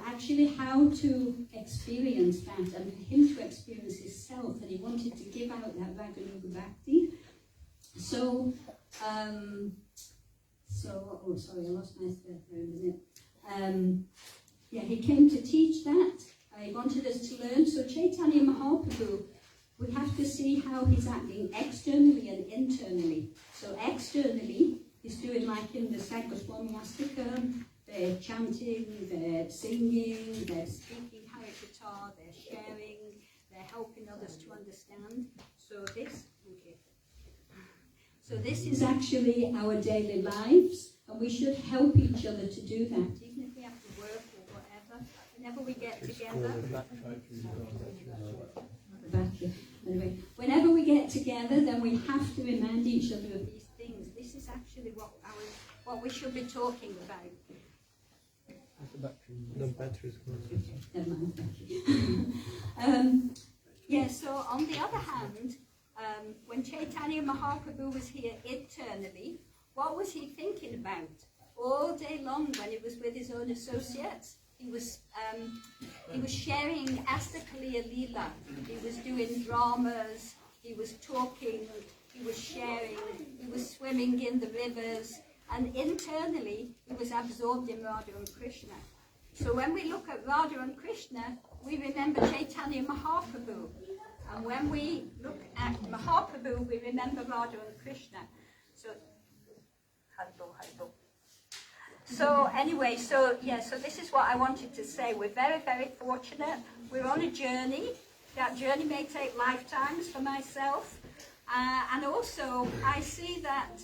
actually how to experience that, and for him to experience himself, and he wanted to give out that Raganuga Bhakti. So, oh sorry, I lost my thread for a minute. Yeah, he came to teach that. He wanted us to learn. So Chaitanya Mahaprabhu, we have to see how he's acting externally and internally. So externally, he's doing like in the Sankaswami Astika, they're chanting, they're singing, they're speaking Harikatha, they're sharing, they're helping others to understand. So this is actually our daily lives, and we should help each other to do that, even if we have to work or whatever. Whenever we get together, anyway, whenever we get together, then we have to remind each other of these things. This is actually what we should be talking about. The battery is going. Yeah, so on the other hand, when Chaitanya Mahaprabhu was here internally, what was he thinking about? All day long when he was with his own associates, he was sharing Astakaliya Leela. He was doing dramas, he was talking, he was sharing, he was swimming in the rivers, and internally he was absorbed in Radha and Krishna. So when we look at Radha and Krishna, we remember Chaitanya Mahaprabhu. And when we look at Mahaprabhu, we remember Radha and Krishna. So, So anyway, so this is what I wanted to say. We're very, very fortunate. We're on a journey. That journey may take lifetimes for myself. And also, I see that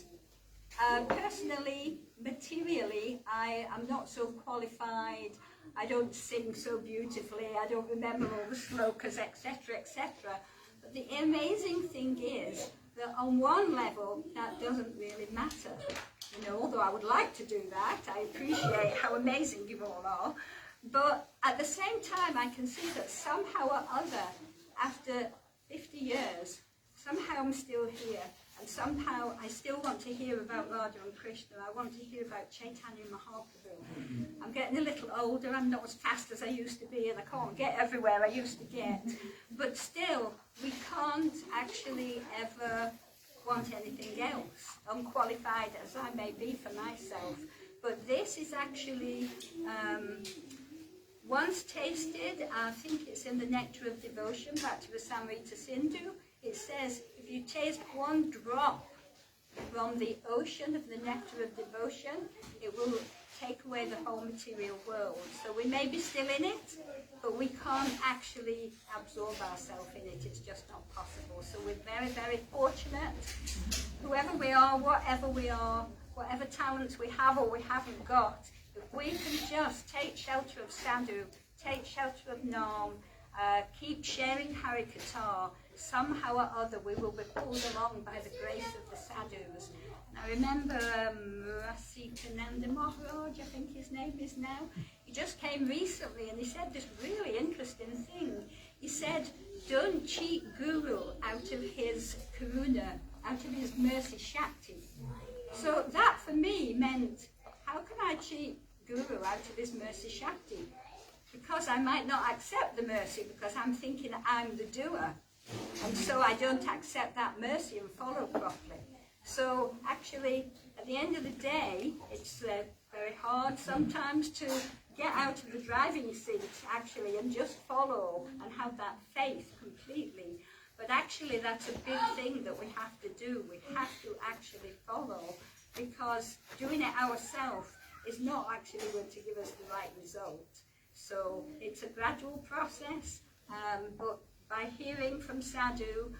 personally, materially, I am not so qualified. I don't sing so beautifully. I don't remember all the slokas, etc., etc. But the amazing thing is that on one level, that doesn't really matter. You know, although I would like to do that, I appreciate how amazing you all are. But at the same time, I can see that somehow or other, after 50 years, somehow I'm still here. And somehow I still want to hear about Radha and Krishna. I want to hear about Chaitanya Mahaprabhu. I'm getting a little older. I'm not as fast as I used to be, and I can't get everywhere I used to get. But still, we can't actually ever want anything else, unqualified as I may be for myself. But this is actually, once tasted, I think it's in the Nectar of Devotion, back to the Samrita Sindhu, it says, if you taste one drop from the ocean of the nectar of devotion, it will take away the whole material world. So we may be still in it, but we can't actually absorb ourselves in it. It's just not possible. So we're very, very fortunate. Whoever we are, whatever talents we have or we haven't got, if we can just take shelter of sadhu, take shelter of Nam, keep sharing Harikatha, somehow or other we will be pulled along by the grace of the sadhus. And I remember Rasikananda Maharaj, I think his name is now, he just came recently and he said this really interesting thing. He said, don't cheat Guru out of his karuna, out of his mercy shakti. So that for me meant, how can I cheat Guru out of his mercy shakti? Because I might not accept the mercy because I'm thinking I'm the doer. And so I don't accept that mercy and follow properly. So actually, at the end of the day, it's very hard sometimes to get out of the driving seat actually and just follow and have that faith completely. But actually that's a big thing that we have to do. We have to actually follow, because doing it ourselves is not actually going to give us the right result. So it's a gradual process, but by hearing from sadhu,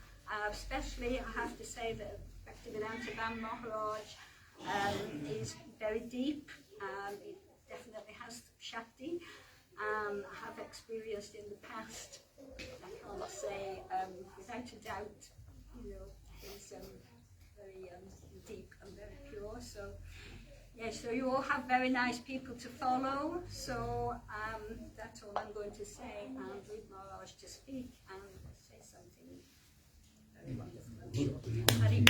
especially I have to say that Bhaktivedanta Maharaj is very deep. He definitely has Shakti. I have experienced in the past, I can't say without a doubt, he's very deep and very pure. So yeah, so you all have very nice people to follow. So that's all I'm going to say, and leave Maharaj to speak and say something very wonderful. Hari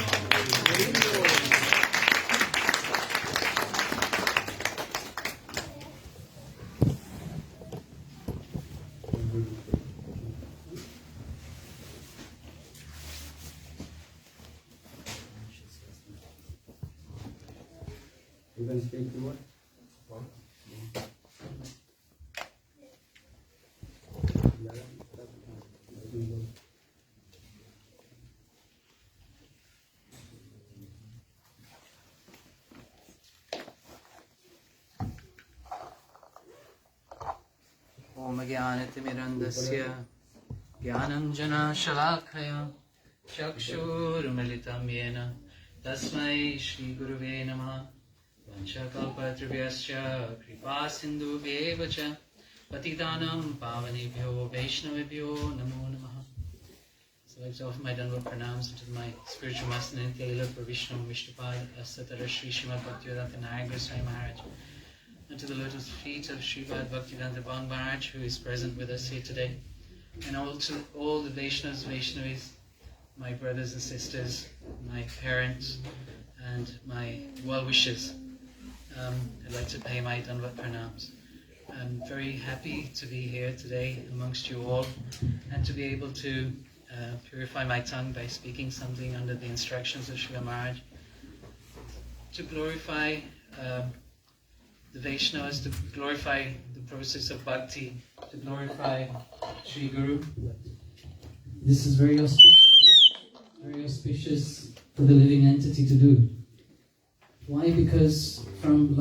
You can speak to what? Om Jnanatimirandasya Jnananjana Shalakaya Chakshurmilitam Yena Tasmai Shri Guruve Namaha Vanchakalpatribhyascha Kripa Sindhubhyevacha Patitanam Pavanebhyo Vaishnavebhyo Namo Namaha. So I offer my Dandavat pranams to my spiritual master and Taylor for Vishnu Vishnupad Asatara Sri Srimad-Bhagavatam Nayagara Swami Maharaj, and to the lotus feet of Srimad-Bhaktivedanta Maharaj, who is present with us here today, and also all the Vaishnavas, Vaishnavis, my brothers and sisters, my parents, and my well-wishers. I'd like to pay my Dandavat pranams. I'm very happy to be here today amongst you all, and to be able to purify my tongue by speaking something under the instructions of Srila Maharaj, to glorify the Vaishnavas, to glorify the process of bhakti, to glorify Sri Guru. This is very auspicious for the living entity to do. Why? Because from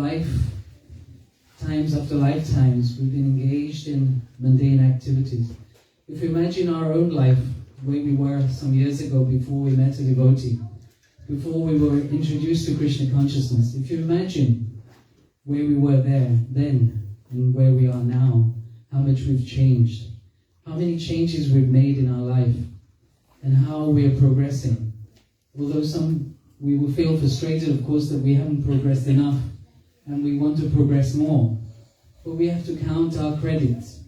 times after lifetimes, we've been engaged in mundane activities. If we imagine our own life, where we were some years ago before we met a devotee, before we were introduced to Krishna consciousness, if you imagine where we were then and where we are now, how much we've changed, how many changes we've made in our life, and how we are progressing. Although we will feel frustrated, of course, that we haven't progressed enough, and we want to progress more. but we have to count our credits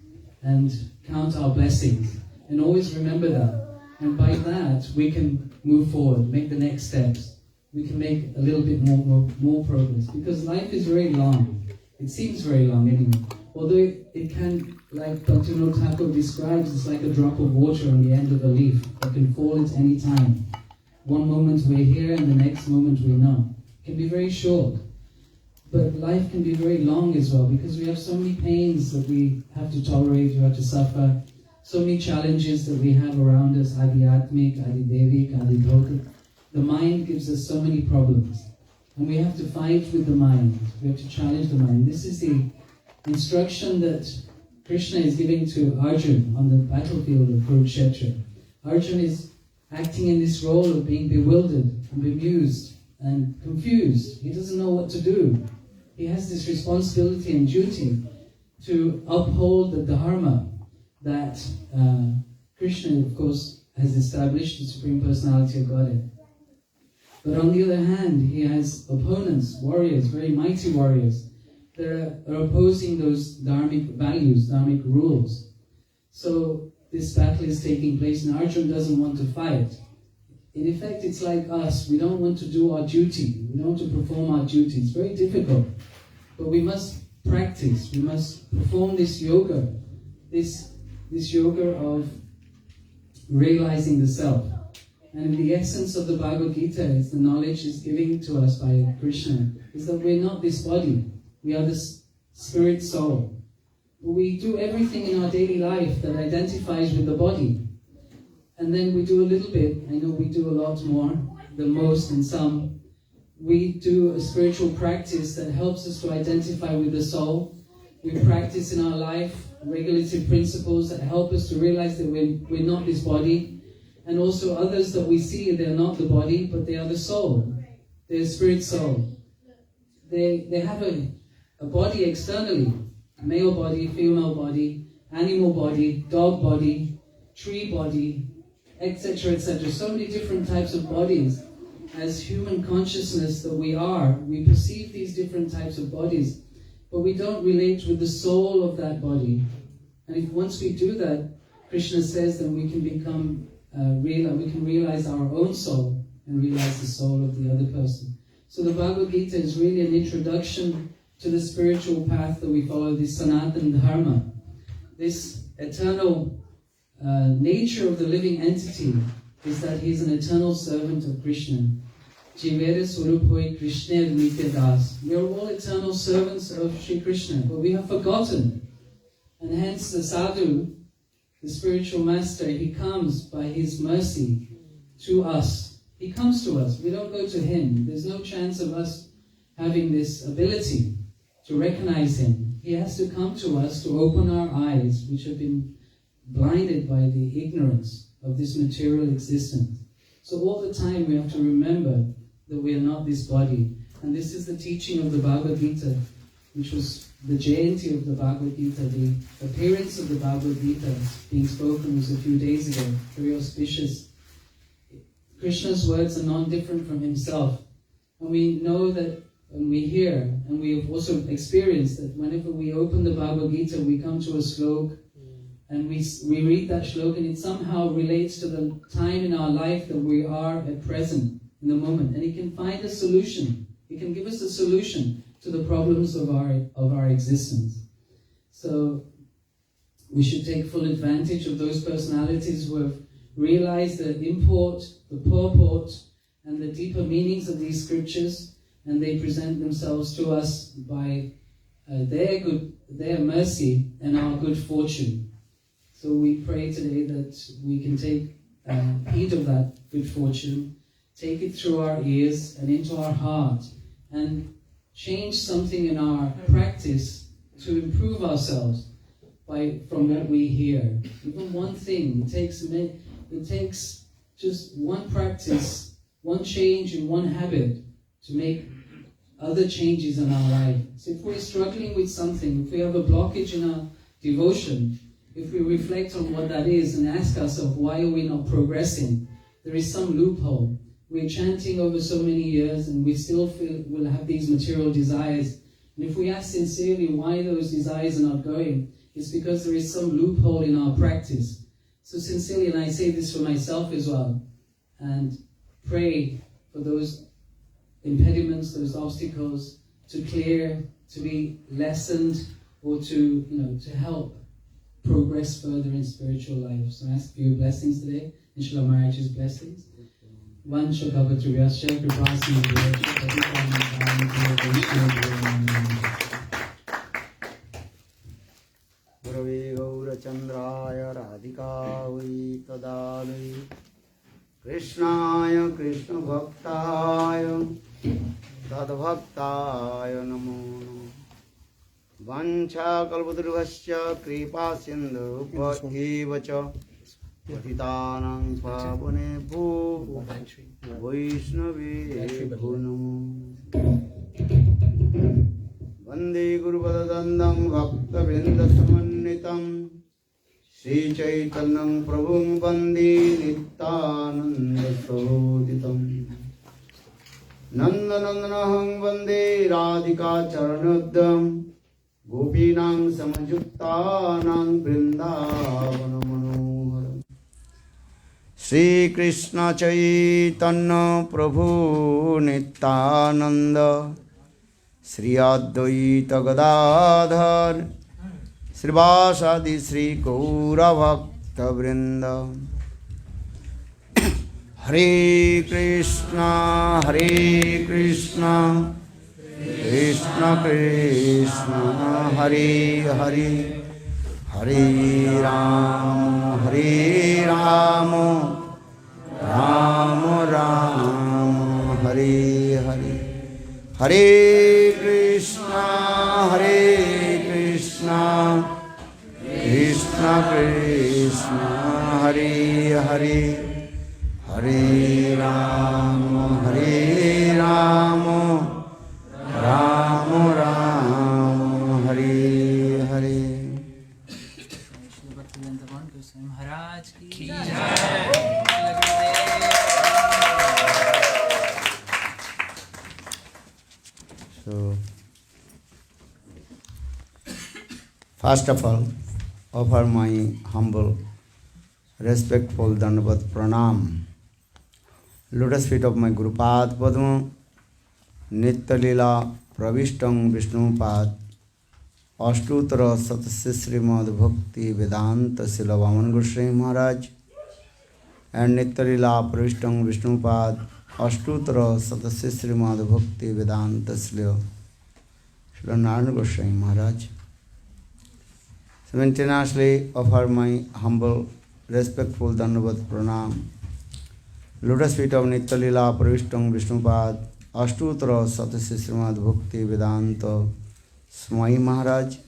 and count our blessings and always remember that. And by that, we can move forward, make the next steps. We can make a little bit more progress, because life is very long. It seems very long anyway. Although it can, like Dr. Thakur describes, it's like a drop of water on the end of a leaf that can fall at any time. One moment we're here and the next moment we're not. It can be very short. But life can be very long as well, because we have so many pains that we have to tolerate, we have to suffer, so many challenges that we have around us, adhyatmika, adhidaivika, adhibhautika. The mind gives us so many problems, and we have to fight with the mind. We have to challenge the mind. This is the instruction that Krishna is giving to Arjuna on the battlefield of Kurukshetra. Arjuna is acting in this role of being bewildered and bemused and confused. He doesn't know what to do. He has this responsibility and duty to uphold the dharma that Krishna, of course, has established, the Supreme Personality of Godhead. But on the other hand, he has opponents, warriors, very mighty warriors, that are opposing those dharmic values, dharmic rules. So this battle is taking place, and Arjuna doesn't want to fight. In effect, it's like us. We don't want to do our duty. We don't want to perform our duty. It's very difficult. But we must practice. We must perform this yoga, this yoga of realizing the self. And the essence of the Bhagavad-gita is the knowledge is given to us by Krishna, is that we're not this body. We are the spirit soul. We do everything in our daily life that identifies with the body. And then we do a little bit, I know we do a lot more than most and some. We do a spiritual practice that helps us to identify with the soul. We practice in our life regulative principles that help us to realize that we're not this body. And also others that we see, they're not the body, but they are the soul. They're spirit soul. They have a body externally, male body, female body, animal body, dog body, tree body, etc., etc. So many different types of bodies. As human consciousness that we are, we perceive these different types of bodies, but we don't relate with the soul of that body. And if once we do that, Krishna says, then we can become we can realize our own soul and realize the soul of the other person. So the Bhagavad-gita is really an introduction to the spiritual path that we follow, this Sanatana Dharma, this eternal nature of the living entity is that he is an eternal servant of Krishna. Jivere Swarupoi Krishna Nitya Das. We are all eternal servants of Sri Krishna, but we have forgotten. And hence the sadhu, the spiritual master, he comes by his mercy to us. He comes to us. We don't go to him. There's no chance of us having this ability to recognize him. He has to come to us to open our eyes, which have been blinded by the ignorance of this material existence. So all the time we have to remember that we are not this body. And this is the teaching of the Bhagavad-gita, which was the Jayanti of the Bhagavad-gita. The appearance of the Bhagavad-gita being spoken was a few days ago, very auspicious. Krishna's words are non-different from himself. And we know that when we hear, and we have also experienced that whenever we open the Bhagavad-gita, we come to a slok, and we read that slok, and it somehow relates to the time in our life that we are at present, in the moment. And it can find a solution. It can give us a solution to the problems of our existence. So we should take full advantage of those personalities who have realized the import, the purport, and the deeper meanings of these scriptures, and they present themselves to us by their mercy and our good fortune. So we pray today that we can take heed of that good fortune, take it through our ears and into our heart, and change something in our practice to improve ourselves from what we hear. Even one thing, it takes just one practice, one change in one habit to make other changes in our life. So if we're struggling with something, if we have a blockage in our devotion, if we reflect on what that is and ask ourselves, why are we not progressing? There is some loophole. We're chanting over so many years and we still feel we'll have these material desires, And if we ask sincerely why those desires are not going, it's because there is some loophole in our practice. So sincerely, and I say this for myself as well, and pray for those impediments, those obstacles to clear, to be lessened, or to help progress further in spiritual life. So I ask for your blessings today, and Srila Maharaj's blessings. Vancha Kalpatriyasya Kripasindhuvasya Gurave Gaurachandraya Radhikavai Tadavai Krishnaya Krishna Bhaktaya Tadbhaktaya Namo Vancha Kalpatriyasya Kripasindhuvasya Patitanang Pavane Bhu Vaishnavi Gunam Vande Guru Padadandam Bhakta Vrinda Samanitam Sri Chaitanyam Prabhum Vande Nityananda Soditam Nanda Nandanaham Vande Radhika Charanudam Gopinam Samajuktanam Vrindavanam Shri Krishna Chaitanya Prabhu Nityananda Shri Advaita Gadadhar Shri Vasadi Shri Gaura Bhakta Vrinda Hare Krishna Krishna Krishna Hare Hare Hare Ram Ram Ram Hare Hare Hare Krishna Krishna Krishna Hare Hare Hare Ram Ram Ram Hare Hare Maharaj ki So, first of all, offer my humble, respectful Dandavat Pranam. Lotus feet of my Guru Pad Padma, Nitya Lila Pravishtam Vishnu Pad, Ashtutara Satasya Srimad Bhakti Vedanta Sila Vaman Goswami Maharaj, and Nitya Lila Pravishtam Vishnu Pad, Ashtutara Satasya Srimad Bhakti Vedanta Sila Narayana Goswami Maharaj. Simultaneously offer my humble, respectful Dandavat Pranam. Lotus feet of Nitya Lila Pravishtam Vishnu Pad, Ashtutara Satasya Srimad Bhakti Vedanta Swami Maharaj,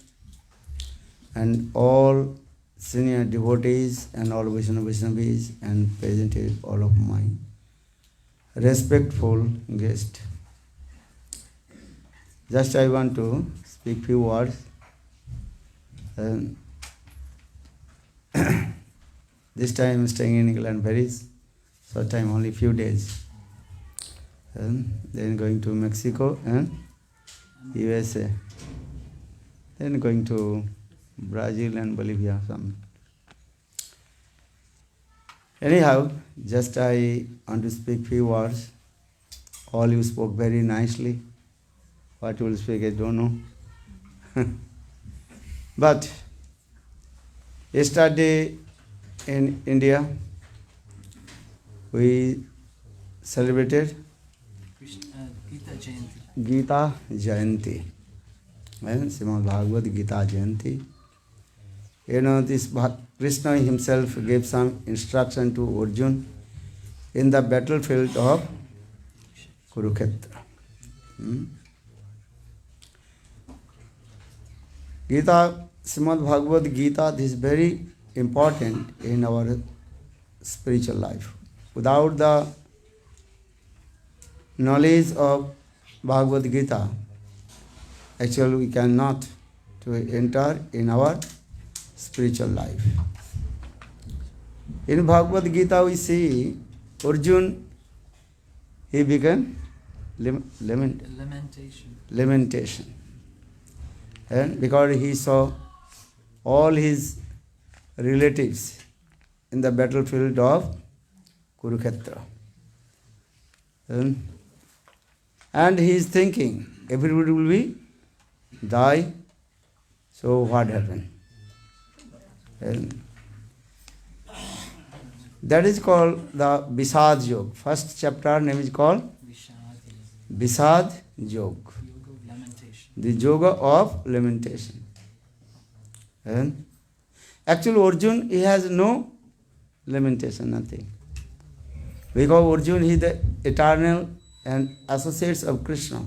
and all senior devotees and all Vaishnavis and presented all of my respectful guests. Just I want to speak few words. This time I am staying in England very short time, only few days. Then going to Mexico and USA. Then going to Brazil and Bolivia. Anyhow, just I want to speak few words. All you spoke very nicely. What you will speak, I don't know. But yesterday in India, we celebrated Gita Jayanti. Srimad-Bhagavatam Jayanti. You know, this Krishna himself gave some instruction to Arjuna in the battlefield of Kurukshetra. Gita, Srimad-Bhagavatam, this is very important in our spiritual life. Without the knowledge of Bhagavad-gita, actually we cannot to enter in our spiritual life. In Bhagavad-gita we see Arjuna, he began lamentation. And because he saw all his relatives in the battlefield of Kurukshetra. And he is thinking, everybody will be die. So what happened? And that is called the Visad Yoga. First chapter name is called Visad Yoga. The yoga of lamentation. And actually Arjuna, he has no lamentation, nothing. Because Arjuna is the eternal and associates of Krishna.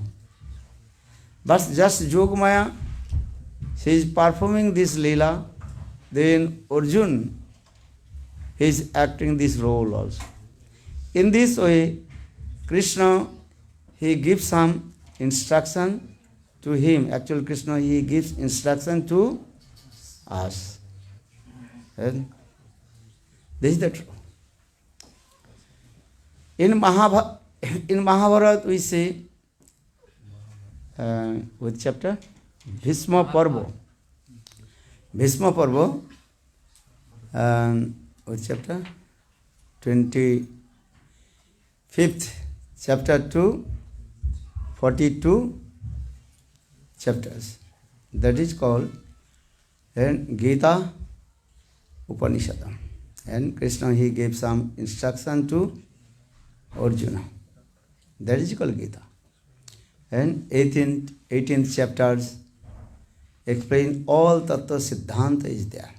But just Yogamaya, she is performing this Leela, then Arjuna is acting this role also. In this way, Krishna, he gives some instruction to him. Actually, Krishna, he gives instruction to us. And this is the truth. In Mahabharata, we see, which chapter? Bhishma Parva. Bhishma Parva, which chapter? 25th, chapter 2, 42 chapters. That is called Gita Upanishad. And Krishna, he gave some instruction to Arjuna. That is called Gita. And 18th chapters explain all Tattva Siddhanta is there.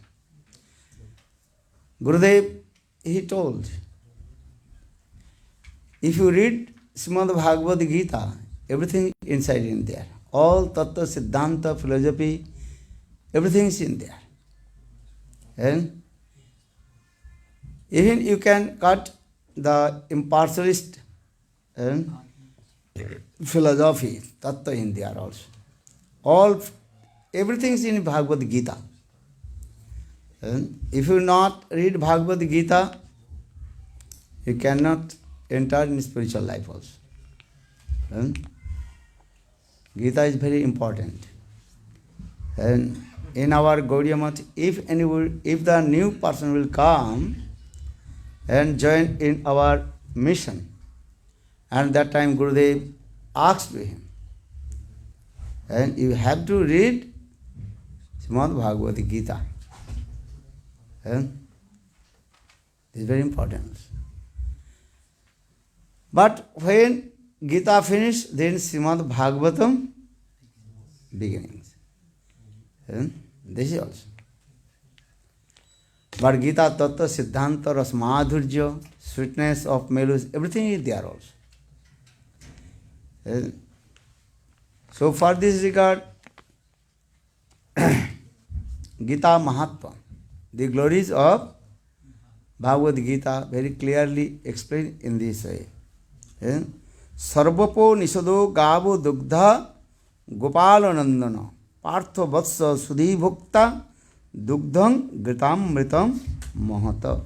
Gurudev, he told, if you read Srimad-Bhagavatam, everything inside in there. All Tattva Siddhanta, philosophy, everything is in there. And even you can cut the impartialist philosophy, tattva in there also. Everything is in Bhagavad-gita. And if you not read Bhagavad-gita, you cannot enter in spiritual life also. And Gita is very important. And in our Gaudiya Math, if the new person will come and join in our mission, and that time Gurudev asked to him, and you have to read Srimad-Bhagavatam. And this is very important. But when Gita finished, then Srimad-Bhagavatam beginnings. And this is also. But Gita Tattva Siddhanta Rasmadhurya, sweetness of mellows, everything is there also. And so for this regard, Gita Mahatma, the glories of Bhagavad-gita very clearly explained in this way. Sarvapo nisado gavo dugdha gopala nandana partha vatsa sudhi bhukta dugdham gritam mritam mahata.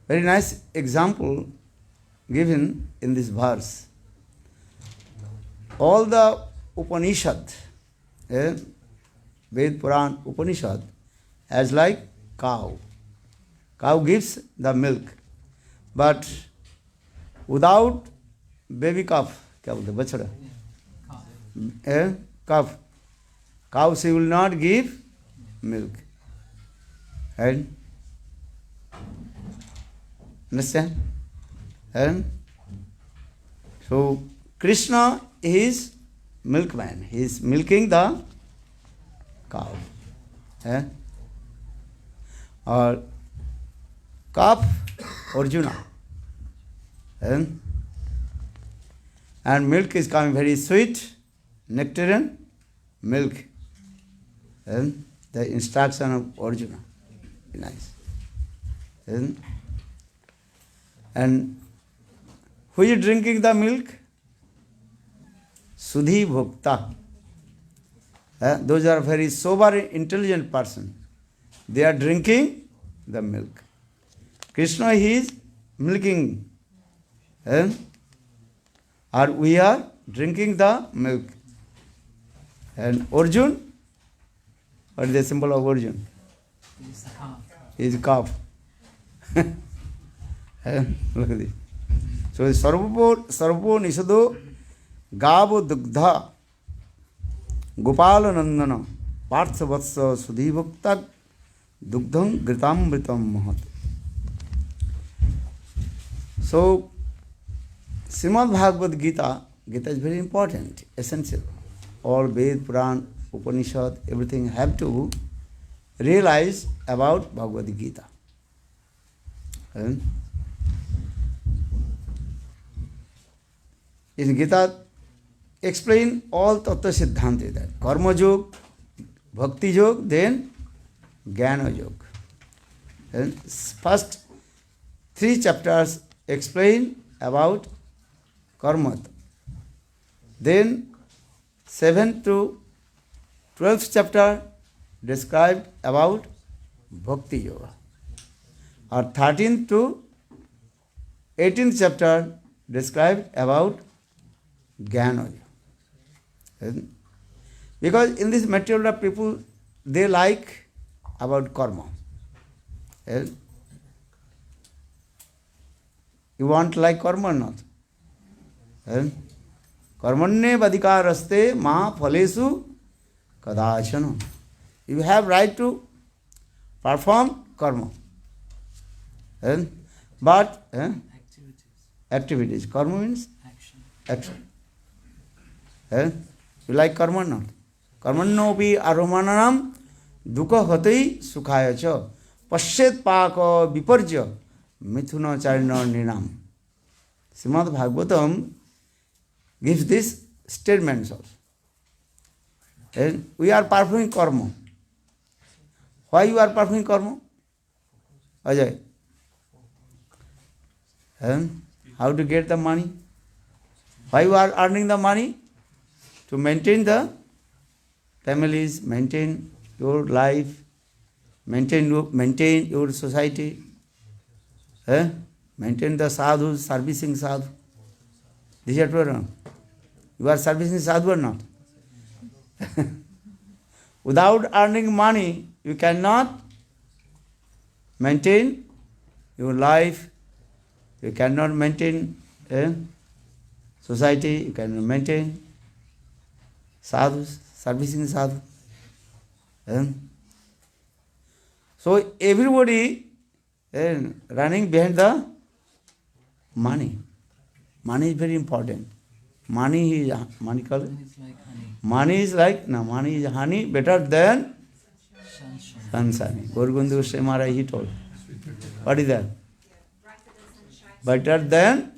Very nice example given in this verse. All the Upanishad, Ved Puran Upanishad, as like cow. Cow gives the milk. But without baby calf, क्या बोलते बछड़ा, calf, cow she will not give milk. And understand? And so Krishna is milkman. He is milking the cow. Or calf Arjuna. And milk is coming very sweet, nectarine, milk. And the instruction of Arjuna. Nice. And who is drinking the milk? Sudhi bhukta. Those are very sober, intelligent person. They are drinking the milk. Krishna, he is milking. Or we are drinking the milk. And Arjun, what is the symbol of Arjun? Is calf. Look at this. So Sarvo Nisado Gavo Dugdha Gopala Nandana Partha Vatsa Sudhivakta Dugdham Gritamritam Mahat. So Srimad-Bhagavatam, Gita is very important, essential. All Ved, Puran, Upanishad, everything have to realize about Bhagavad-gita. In Gita, explain all Tattva Siddhanti, that Karma Yog, Bhakti Yog, then Jnana Yog. And first 3 chapters explain about Karma. Then 7th to 12th chapter described about Bhakti Yoga. Or 13th to 18th chapter described about Jnana Yoga. Because in this material world, people, they like about karma. You want like karma or not? Karmanne vadikaraste ma phalesu kadachana. You have right to perform karma. But activities. Karma means action. You like karma or not? Karmannopi aromananam dukha hatai sukhaya cha pasyet paka viparja mithuna charina ninam. Srimad-Bhagavatam gives this statements also. And we are performing karma. Why you are performing karma? Ajay. And how to get the money? Why you are earning the money? To maintain the families, maintain your life, maintain your society, maintain the sadhus, servicing sadhu. This is what you are servicing sadhu or not? Without earning money, you cannot maintain your life, you cannot maintain society, you cannot maintain sadhus, servicing sadhu. So everybody running behind the money. Money is very important. Money is money is honey better than sunshine. Govinda Maharaj, he told. What is that? Better than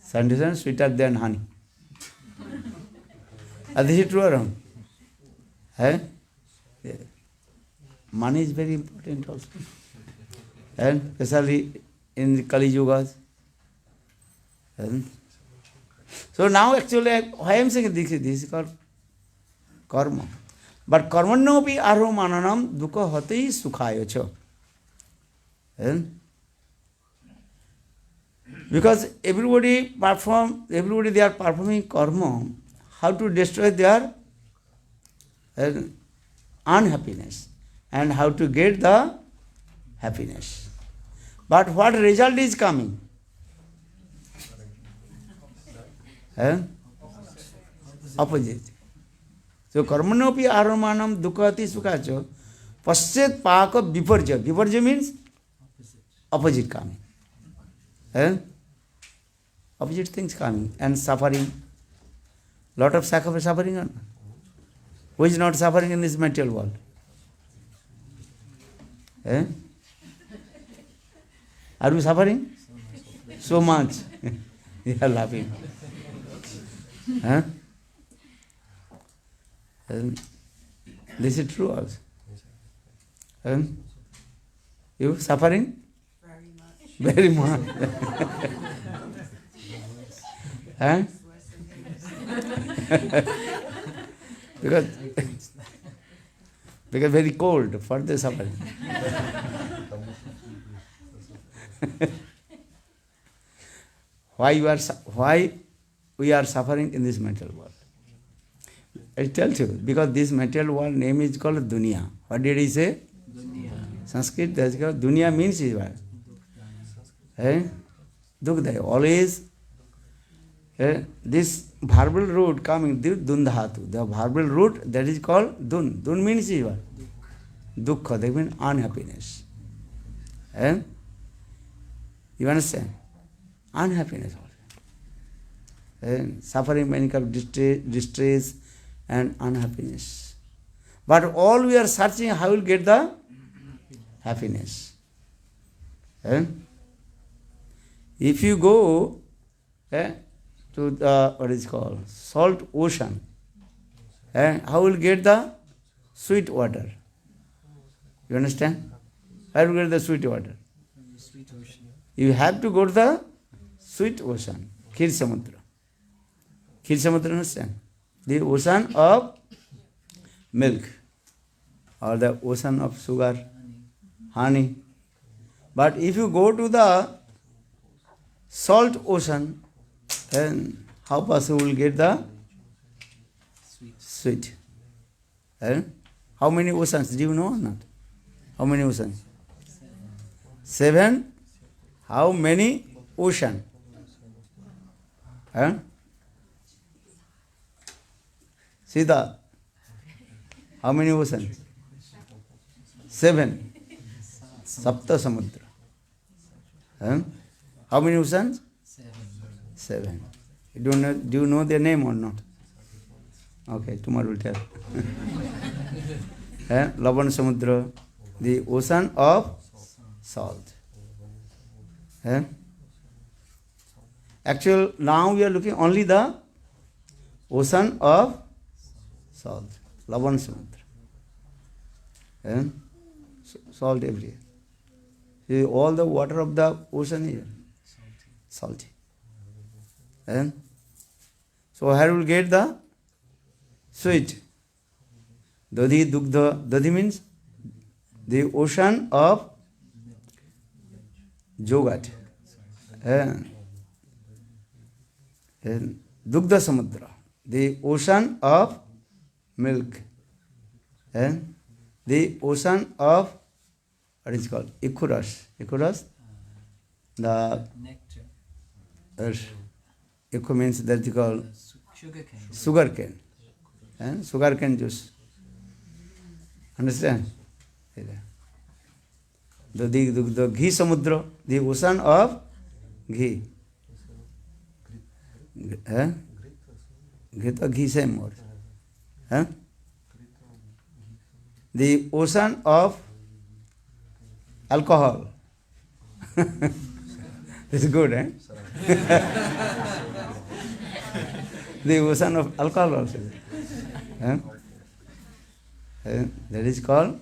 sunshine, sweeter than honey. This is true or wrong? Money is very important also. And especially in the Kali Yugas. So now actually, why I am saying this is called karma. But karmannopi aromananam dukha hati sukhaya cha. Because everybody they are performing karma, how to destroy their unhappiness and how to get the happiness. But what result is coming? Opposite. So karmanopi aromanam dukkati sukhacho pasyet paka viparja. Viparja means opposite coming. Opposite things coming and suffering. Lot of suffering or not? Who is not suffering in this material world? Are you suffering? So much. You are laughing. This is true also. You suffering? Very much. Because very cold, further suffering. Why we are suffering in this mental world? I tell you, because this material world name is called dunya. What did he say? Sanskrit, that's called dunya means is what? Dukhdaya. Always this verbal root coming, dundhatu. The verbal root that is called dun. Dun means is what? Dukkha, that means unhappiness. You understand? Unhappiness also. Suffering many kind of distress and unhappiness. But all we are searching, how will get the happiness. If you go to the, what is called, salt ocean, how will get the sweet water? You understand? How will get the sweet water? You have to go to the sweet ocean, Khir Samudra. Khir Samudra, understand? The ocean of milk, or the ocean of sugar, honey. But if you go to the salt ocean, then how possible will get the sweet? How many oceans? Do you know or not? How many oceans? 7. How many ocean? Sita, how many oceans? 7. Sapta Samudra. How many oceans? 7. Do you know their name or not? Okay, tomorrow we'll tell. Lavan Samudra, the ocean of salt. Actually, now we are looking only the ocean of salt, Lavan Samudra. Salt everywhere. See, all the water of the ocean is salty. So here we will get the sweet. Dadhi Dugdha. Dadhi means the ocean of Jogat. Dugdha Samudra, the ocean of milk. The ocean of, what is it called? Ikuras. Ikuras, the nectar. Iku means that is called sugar cane. Sugar cane juice. Understand? The ghee samudra, the ocean of ghee. Ghee same word. The ocean of alcohol. This is good, eh? The ocean of alcohol also. That is called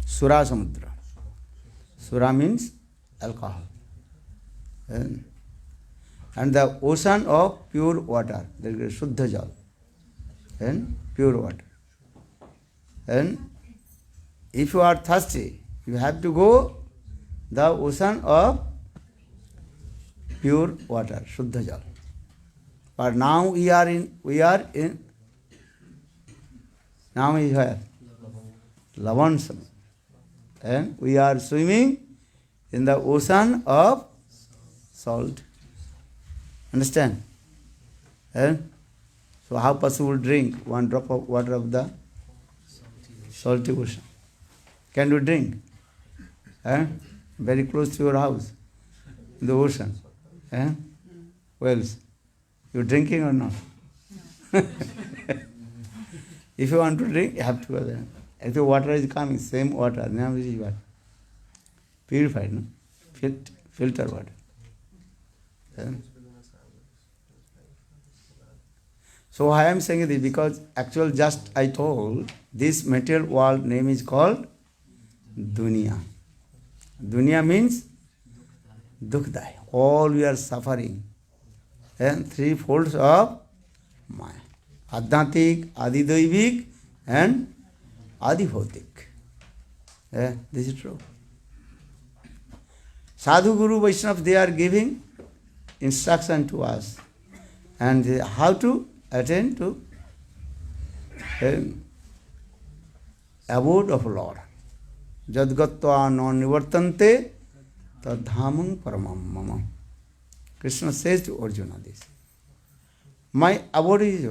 Sura Samudra. Sura means alcohol. And the ocean of pure water, that is Shuddha Jal. And pure water. And if you are thirsty, you have to go the ocean of pure water, Shuddha Jal. But now we are in, now we are Lavan Samudra. And we are swimming in the ocean of salt. Understand? And so how possible drink one drop of water of the salty ocean? Can you drink? Very close to your house, in the ocean. Wells. You drinking or not? If you want to drink, you have to go there. If the water is coming, same water, now this is what? Purified, no? Filter water. So I am saying this because actual just I told this material world name is called dunya. Dunya means dukhdaya. All we are suffering. And threefolds of maya. Adhyatik, adhidaivik and adhibhautika. This is true. Sadhu Guru Vaishnava, they are giving instruction to us. And how to attain to abode of Lord. Jadgatva non nivartante tadhamam paramam mama. Krishna says to Arjuna this. My abode is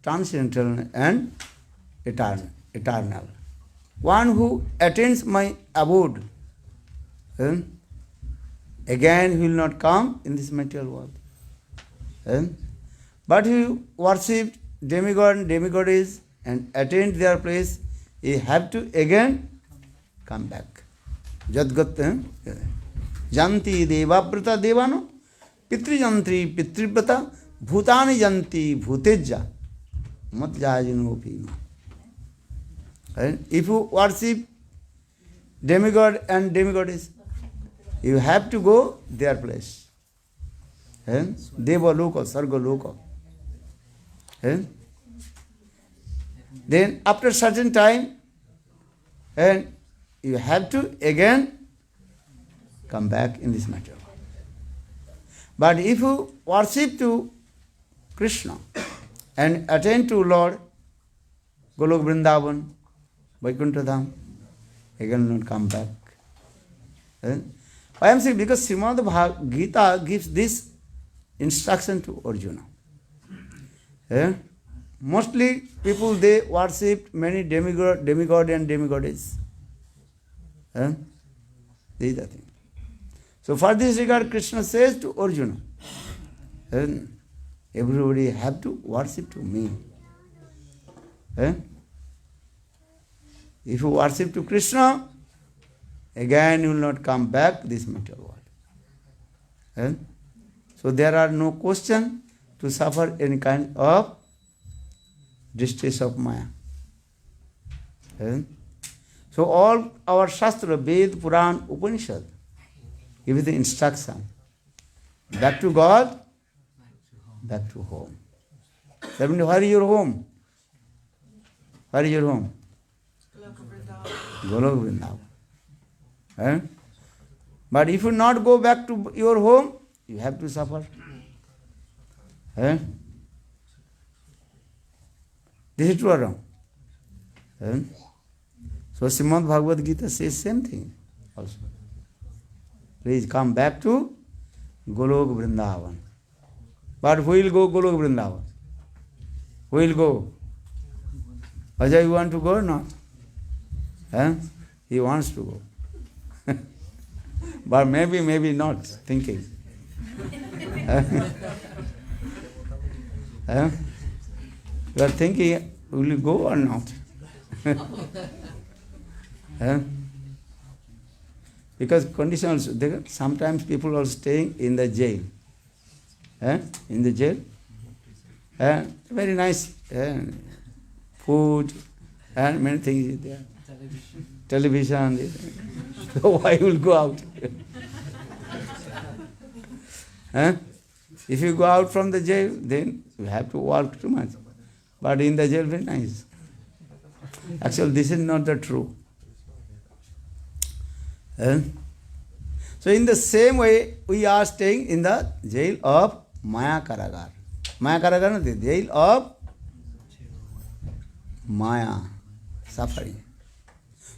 transcendental and eternal. One who attains my abode, again he will not come in this material world. But he worshipped demigod and demigoddess and attained their place, he have to again come back. Jadgat Janti devabrata devano pitrijantri pitribrata bhutani janti bhuteja matjajino bhima. If you worship demigod and demigoddess, you have to go their place. Deva loka, sarga loka. Then after certain time, and you have to again come back in this matter. But if you worship to Krishna and attain to Lord, Goloka Vrindavana, Vaikuntha Dham, again not come back. I am saying because Srimad-Bhagavatam gives this instruction to Arjuna. Mostly people, they worship many demigod and demigoddess. This is the thing. So for this regard, Krishna says to Arjuna, everybody have to worship to me. If you worship to Krishna, again you will not come back this material world. So there are no question to suffer any kind of distress of Maya. So all our Shastra, Ved, Puran, Upanishad, give the instruction. Back to God, back to home. That means, where is your home? Where is your home? Goloka Vrindavana. But if you not go back to your home, you have to suffer. This is true or wrong? So Srimad-Bhagavatam says same thing also. Please come back to Goloka Vrindavana. But who will go Goloka Vrindavana? Who will go? Ajay, you want to go or not? He wants to go. But maybe not thinking. You are thinking, will you go or not? Because conditions, sometimes people are staying in the jail. In the jail. Very nice food and many things is there. Television. So why will go out? If you go out from the jail, then you have to walk too much. But in the jail, very nice. Actually, this is not the true. So in the same way, we are staying in the jail of maya-karagara. Maya-karagara is the jail of Maya, suffering.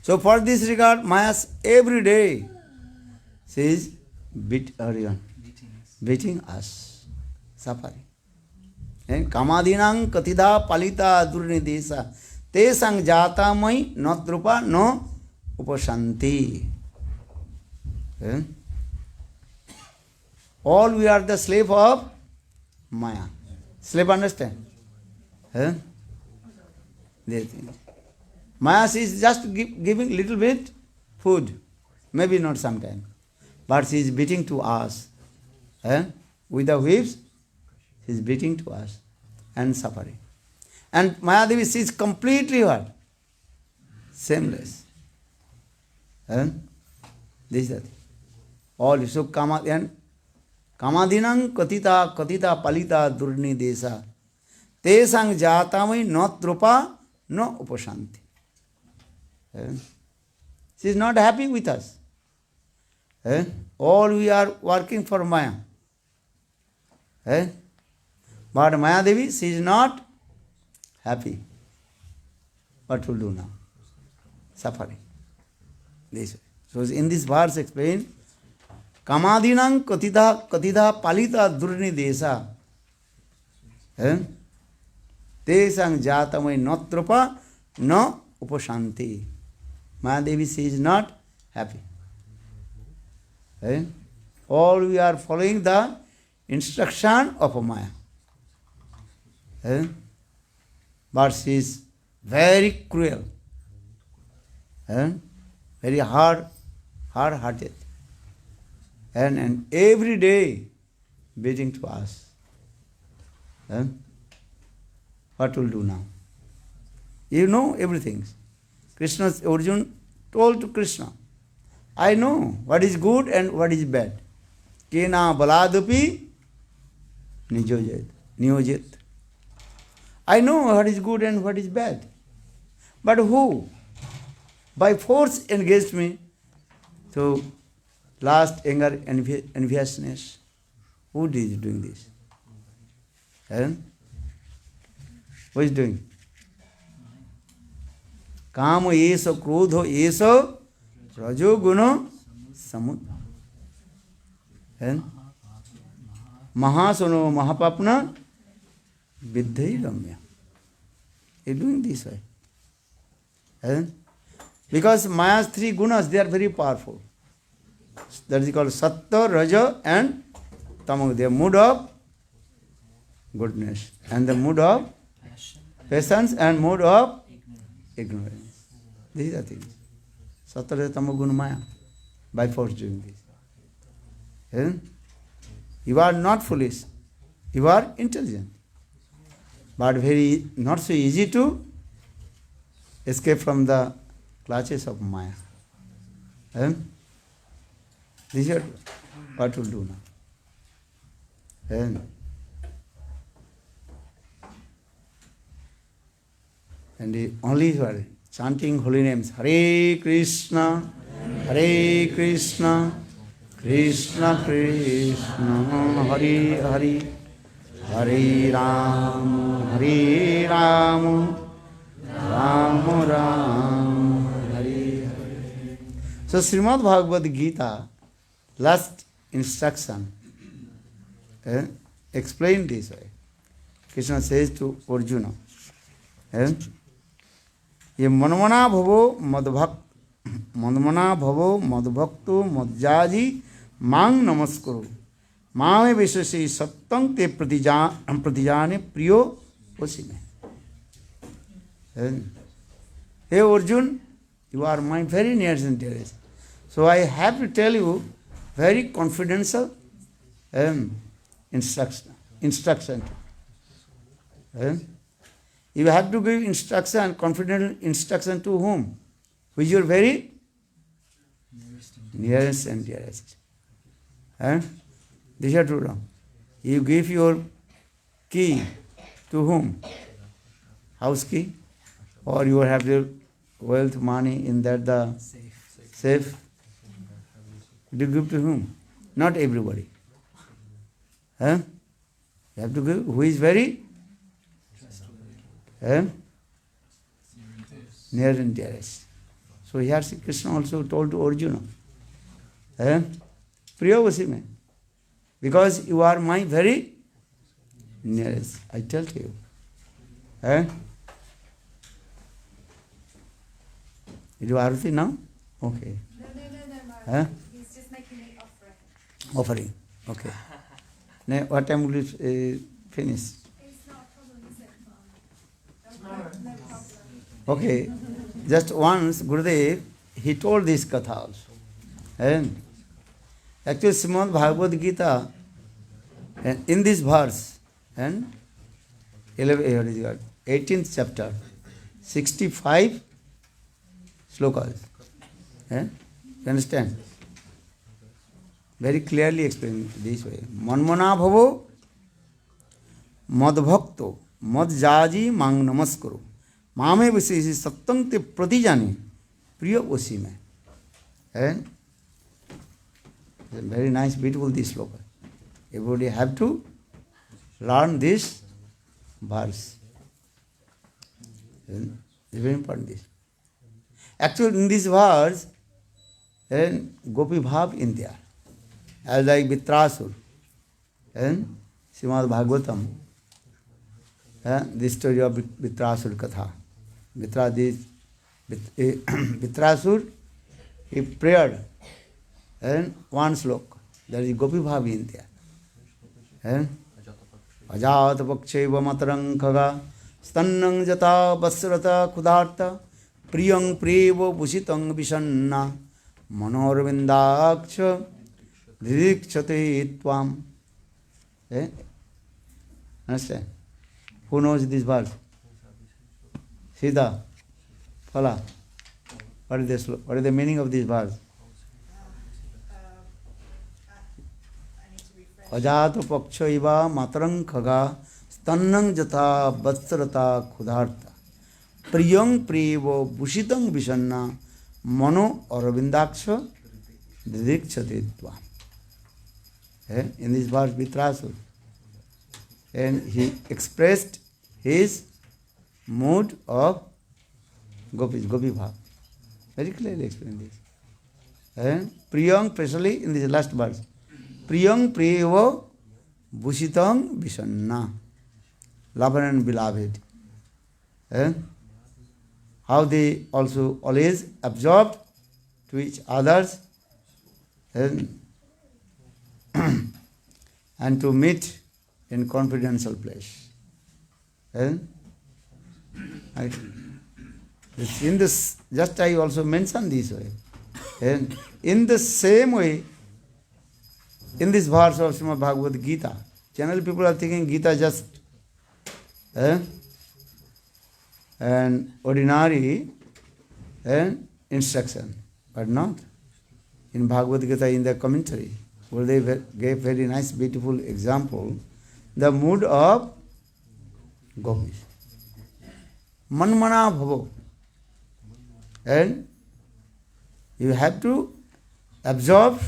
So for this regard, Maya every day, she is beating us, suffering. And kamadinang katida palita durnidesa tesang jatamai natrupa no upashanti. All we are the slave of Maya. Slave, understand? Maya is just giving little bit food, maybe not sometime, but she is beating to us. With the whips, she is beating to us and suffering. And Maya Devi, she is completely what? Shameless. This is the thing. All so kamadinang katita palita durni desa tesang jatamai not trupa no upashanti. She is not happy with us. All we are working for Maya. But Maya Devi, she is not happy. What to do now? Suffering. This way. So in this verse explained, Kamadinang katida palita durni desa. Tesang jatamai notrapa no upashanti. Maya Devi, she is not happy. All we are following the instruction of Maya. But she is very cruel. Very hard-hearted. And every day beating to us. What will do now? You know everything. Arjuna told to Krishna, I know what is good and what is bad. Kena baladapi niyojit. I know what is good and what is bad. But who by force engaged me to lust, anger, enviousness? Who is doing this? Who is doing? Kama eso, krodho eso, rajo guno samud. Mahasono mahapapna viddhai ramya. He is doing this way. Because Maya's three gunas, they are very powerful. That is called Sattva, Raja and Tamag. They are mood of goodness and the mood of patience and mood of ignorance. These are things. Sattva, Raja, Tamag, Guna, Maya. By force doing this. You are not foolish. You are intelligent. But very not so easy to escape from the clutches of Maya. This is what to do now. And the only chanting holy names. Hare Krishna, Krishna Krishna, Hare Hare, Hare Ram, Ram Ram, Hare Hare. So Srimad-Bhagavatam, last instruction, explained this way. Krishna says to Arjuna, ये मनमना भवो मदभक्तो मज्जाजी मांग नमस्करो मामे विशेषे सत्तं ते प्रतिजाने प्रियो उसी में. Hey Arjuna, you are my very near and dearest. So I have to tell you very confidential instruction. You have to give instruction, confidential instruction to whom? Who is your very nearest and dearest. This is true. You give your key to whom? House key? Or you have your wealth, money in that the safe? You give to whom? Not everybody. You have to give who is very near and dearest. So here Krishna also told to Arjuna, Priya Vasi mein, because you are my very nearest. I tell to you. Is you Arati now? Okay. No. He's just making the offering. Offering. Okay. Now, what time will you finish? It's not a problem, is it? No problem. Okay. Just once, Gurudev, he told this katha also. And actually, Srimad-Bhagavatam, in this verse, and 18th chapter, 65 slokas. You understand? Very clearly explained this way. Manmana bhavo madbhakto madjaji mang namaskaro mame visesi sattam te pratijani priya osi mein. Very nice, beautiful this sloka. Everybody have to learn this verse. It's very important this. Actually, in this verse, Gopi Bhav in there. As like Vritrasura and Srimad-Bhagavatam. The story of Vritrasura Katha. Vritrasura, he prayed and one slok. There is Gopi Bhav in there. Ajatapaksheva matarang khaga stannang jata vasrata khudarta priyang prevo busitang vishanna manorvindaksha dhirikshate tvam. Understand? Who knows this verse? Sita, Phala. What is the meaning of this verse? Ajata paksha iva matarang khaga stannang jata vatsarata khudarta priyang prevo bushitang vishanna mano aravindaksha didikshate tvam. In this verse, Vritrasura, and he expressed his mood of Gopi Bhav. Very clearly explained this. And Priyang, especially in this last verse, Priyang Priyo Bhushitang Vishanna, lover and beloved. How they also always absorbed to each others and to meet in confidential place. In this, just I also mentioned this way. And in the same way, in this verse of Srimad-Bhagavad-gita, generally people are thinking Gita just an ordinary instruction, but not. In Bhagavad-gita, in the commentary, where they gave very nice, beautiful example, the mood of gopis. Manmana bhavo. And you have to absorb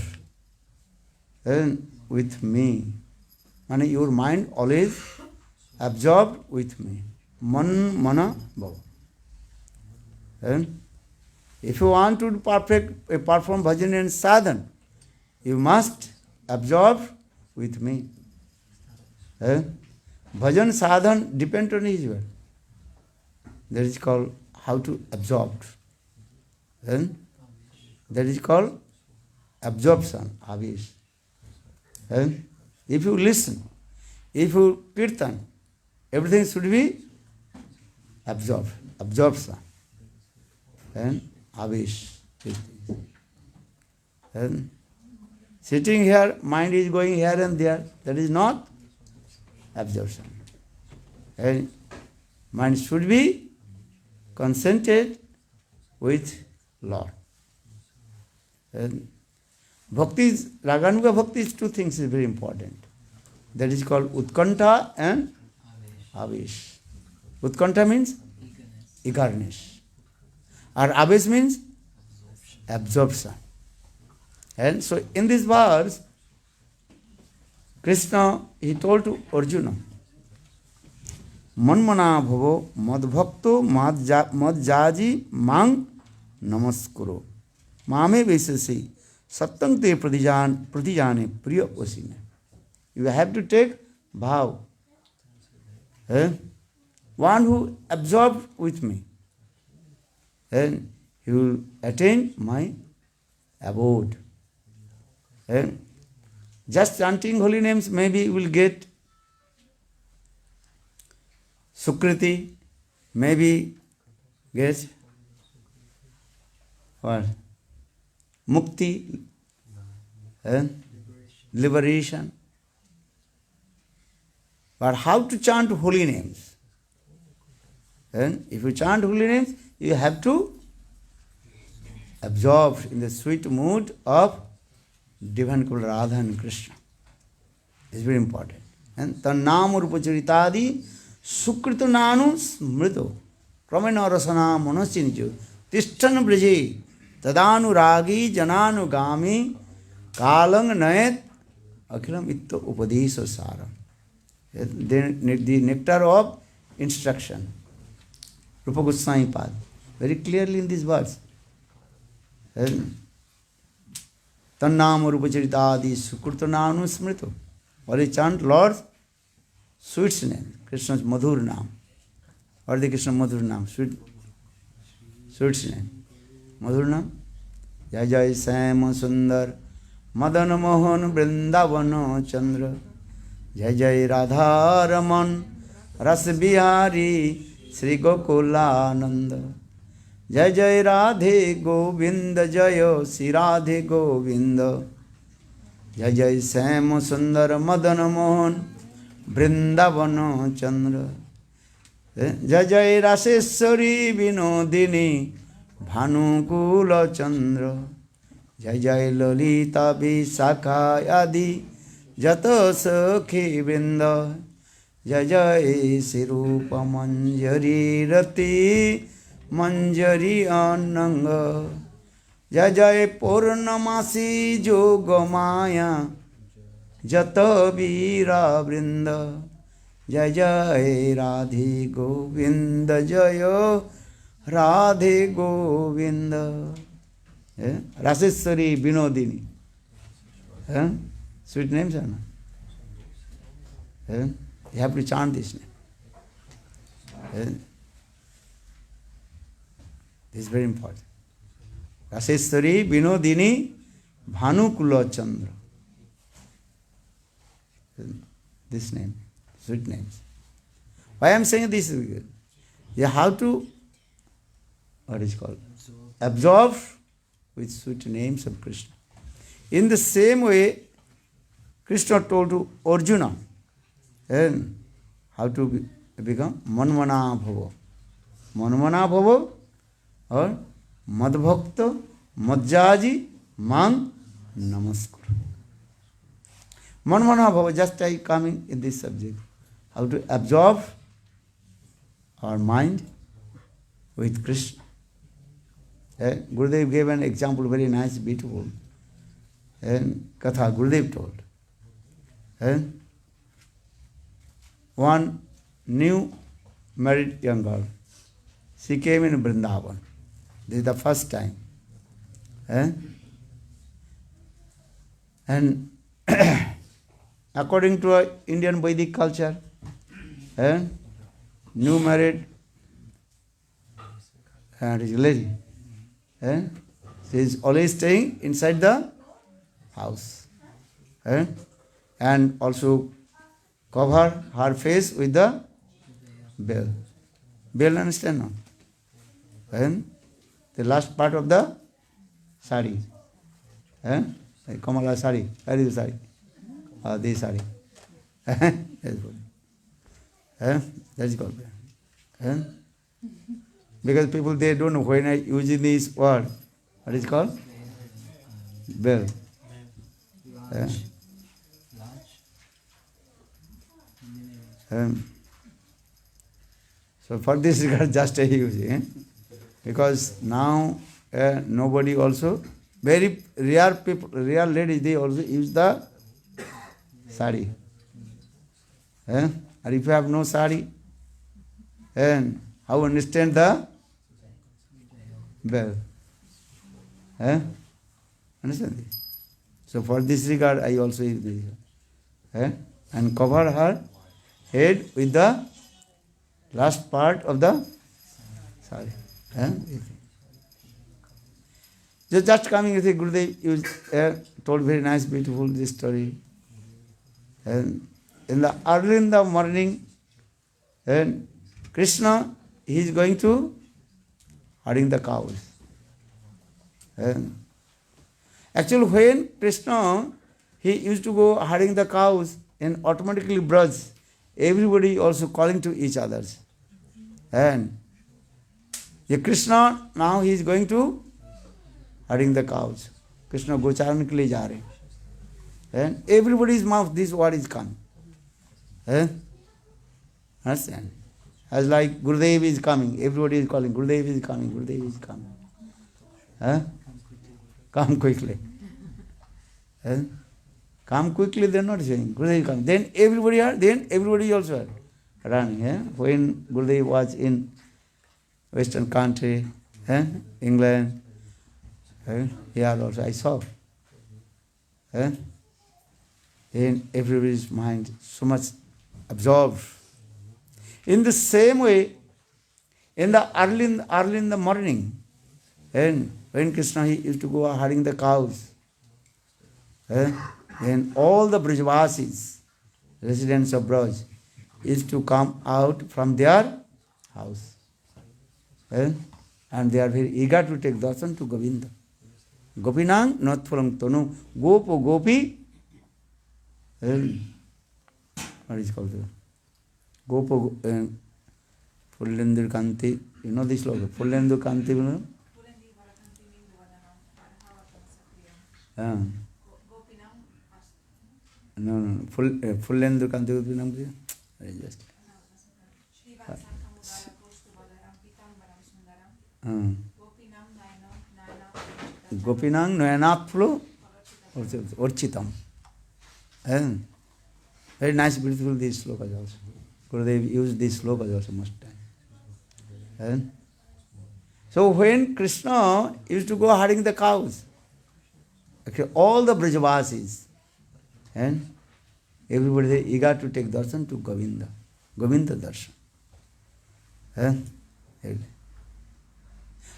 with me. And your mind always absorbed with me. Mana bhava. And if you want to perform bhajan and sadhana, you must absorb with me. Bhajan sadhana depend on each other. That is called how to absorb. That is called absorption, avesha. If you listen, if you kirtan, everything should be absorbed, absorption. And avesha. And sitting here, mind is going here and there. That is not absorption. And mind should be concentrated with Lord. And bhakti, Raganuga bhakti is two things is very important. That is called Utkantha and avesha. Utkantha means eagerness. Or avesha means absorption. And so in this verse, Krishna, he told to Arjuna, Manmana bhavo madbhakto madjaji mang namaskuro. Mame vesasi sattang te pratijane priya osine. You have to take bhav. One who absorbed with me. And he will attain my abode. And just chanting holy names, maybe you will get Sukriti, maybe get what? Mukti, liberation. But how to chant holy names? And if you chant holy names, you have to absorb in the sweet mood of divine Radha and Krishna. It's very important. And Tannam Urupacharitadi Sukrita Nanu Smrito Pramena Rasana Monosinju Tishtan Briji Tadanu Ragi Jananu Gami Kalang Nayat Akhilam Itto Upadesa Saram. The nectar of instruction. Rupa Goswami Pad, very clearly in these words. Tannam Rupa Charitadi Sukrita Nanu Smrito. Or he chant Lord's sweet name, Krishna's Madhur Nam. Or the Krishna Madhur Nam, sweet name. Madhur Nam. Jai Jai Sam Sundar Madan Mohan Vrindavana Chandra. Jai Jai Radha Raman Ras Bihari Sri Gokulananda. Jai Jai Radhe Govinda Jaya Sri Radhe Govinda. Jai Jai Sam Sundar Madan Mohan Vrindavana Chandra. Jai Jai Raseshwari Vinodini Bhanukula Chandra. Jai Jai Lalita Visakha Adi Jato Sakhi Vrinda. Jai Jai Sirupa Manjari Rati Manjari Ananga. Jai Jai Purnamasi Jogamaya Jata Vira Vrinda. Jai Jai Radhe Govinda Jaya Radhe Govinda. Raseshwari Vinodini. Sweet names are not. You have to chant this name. This is very important. Raseshwari Vinodini Bhanukula Chandra. This name, sweet names. Why I am saying this? You have to, what is called, absorb with sweet names of Krishna. In the same way, Krishna told to Arjuna, and how to become manmana bhava. Manmana bhava or madbhakta madhyaji mang namaskar. Manmana bhava, just I coming in this subject. How to absorb our mind with Krishna. Gurudev gave an example, very nice, beautiful. And Katha Gurudev told. And one new married young girl, she came in Vrindavan. This is the first time. And according to our Indian Vedic culture, new married lady, she is always staying inside the house. And also cover her face with the veil. Veil, understand now? And the last part of the sari. Like Kamala sari. Where is the sari? This sari. That's good. That's good. Because people, they don't know when I using this word. What is it called? Veil. So for this regard, just I use, because now nobody also, very rare people, rare ladies, they also use the sari. And if you have no sari, and how understand the veil? Understand this? So for this regard, I also use this. And cover her head with the last part of the sari. Just coming with Gurudev told very nice, beautiful this story. And early in the morning, and Krishna, he is going to herding the cows. And actually, when Krishna, he used to go herding the cows, and automatically Braj, everybody also calling to each others. And Krishna, now he is going to herding the cows. Krishna gocharan ke liye ja rahe. And everybody's mouth, this word is coming. Understand? As like Gurudev is coming, everybody is calling, Gurudev is coming, Gurudev is coming. Come quickly. Come quickly, they are not saying, Gurudev is coming. Then everybody also heard. running. When Gurudev was in Western country, England, here also I saw. In everybody's mind, so much absorbed. In the same way, in the early in the morning, and when Krishna he used to go herding the cows, then all the Brajvasis, residents of Braj, used to come out from their house. And they are very eager to take darshan to Govinda. Gopinang not phulang tonu, gopo gopi, what is called? Gopo Fullendur Kanti, you know this slogan, Fullendur Kanti, you know? No, Fullendur Kanti, just. Gopinang Nayanatpulu Orchitam. Very nice, beautiful these slokas also. Gurudev used these slokas also most time. So when Krishna used to go herding the cows, actually all the Brajavasis, and everybody is eager to take darshan to Govinda. Govinda darshan.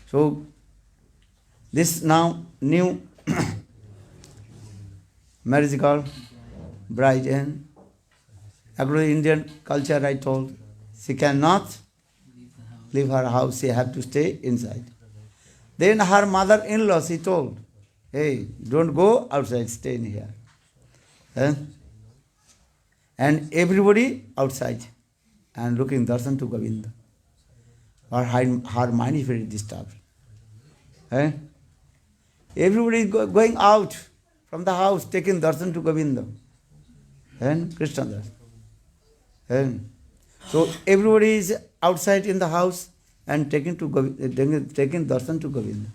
So this now new marriage girl, bride, and according to Indian culture I told, she cannot leave her house, she have to stay inside. Then her mother-in-law, she told, hey, don't go outside, stay in here. And everybody outside and looking darshan to Govinda. Her mind is very disturbed. Everybody is going out from the house, taking darshan to Govinda. And Krishna darshan. So everybody is outside in the house and taking darshan to Govinda.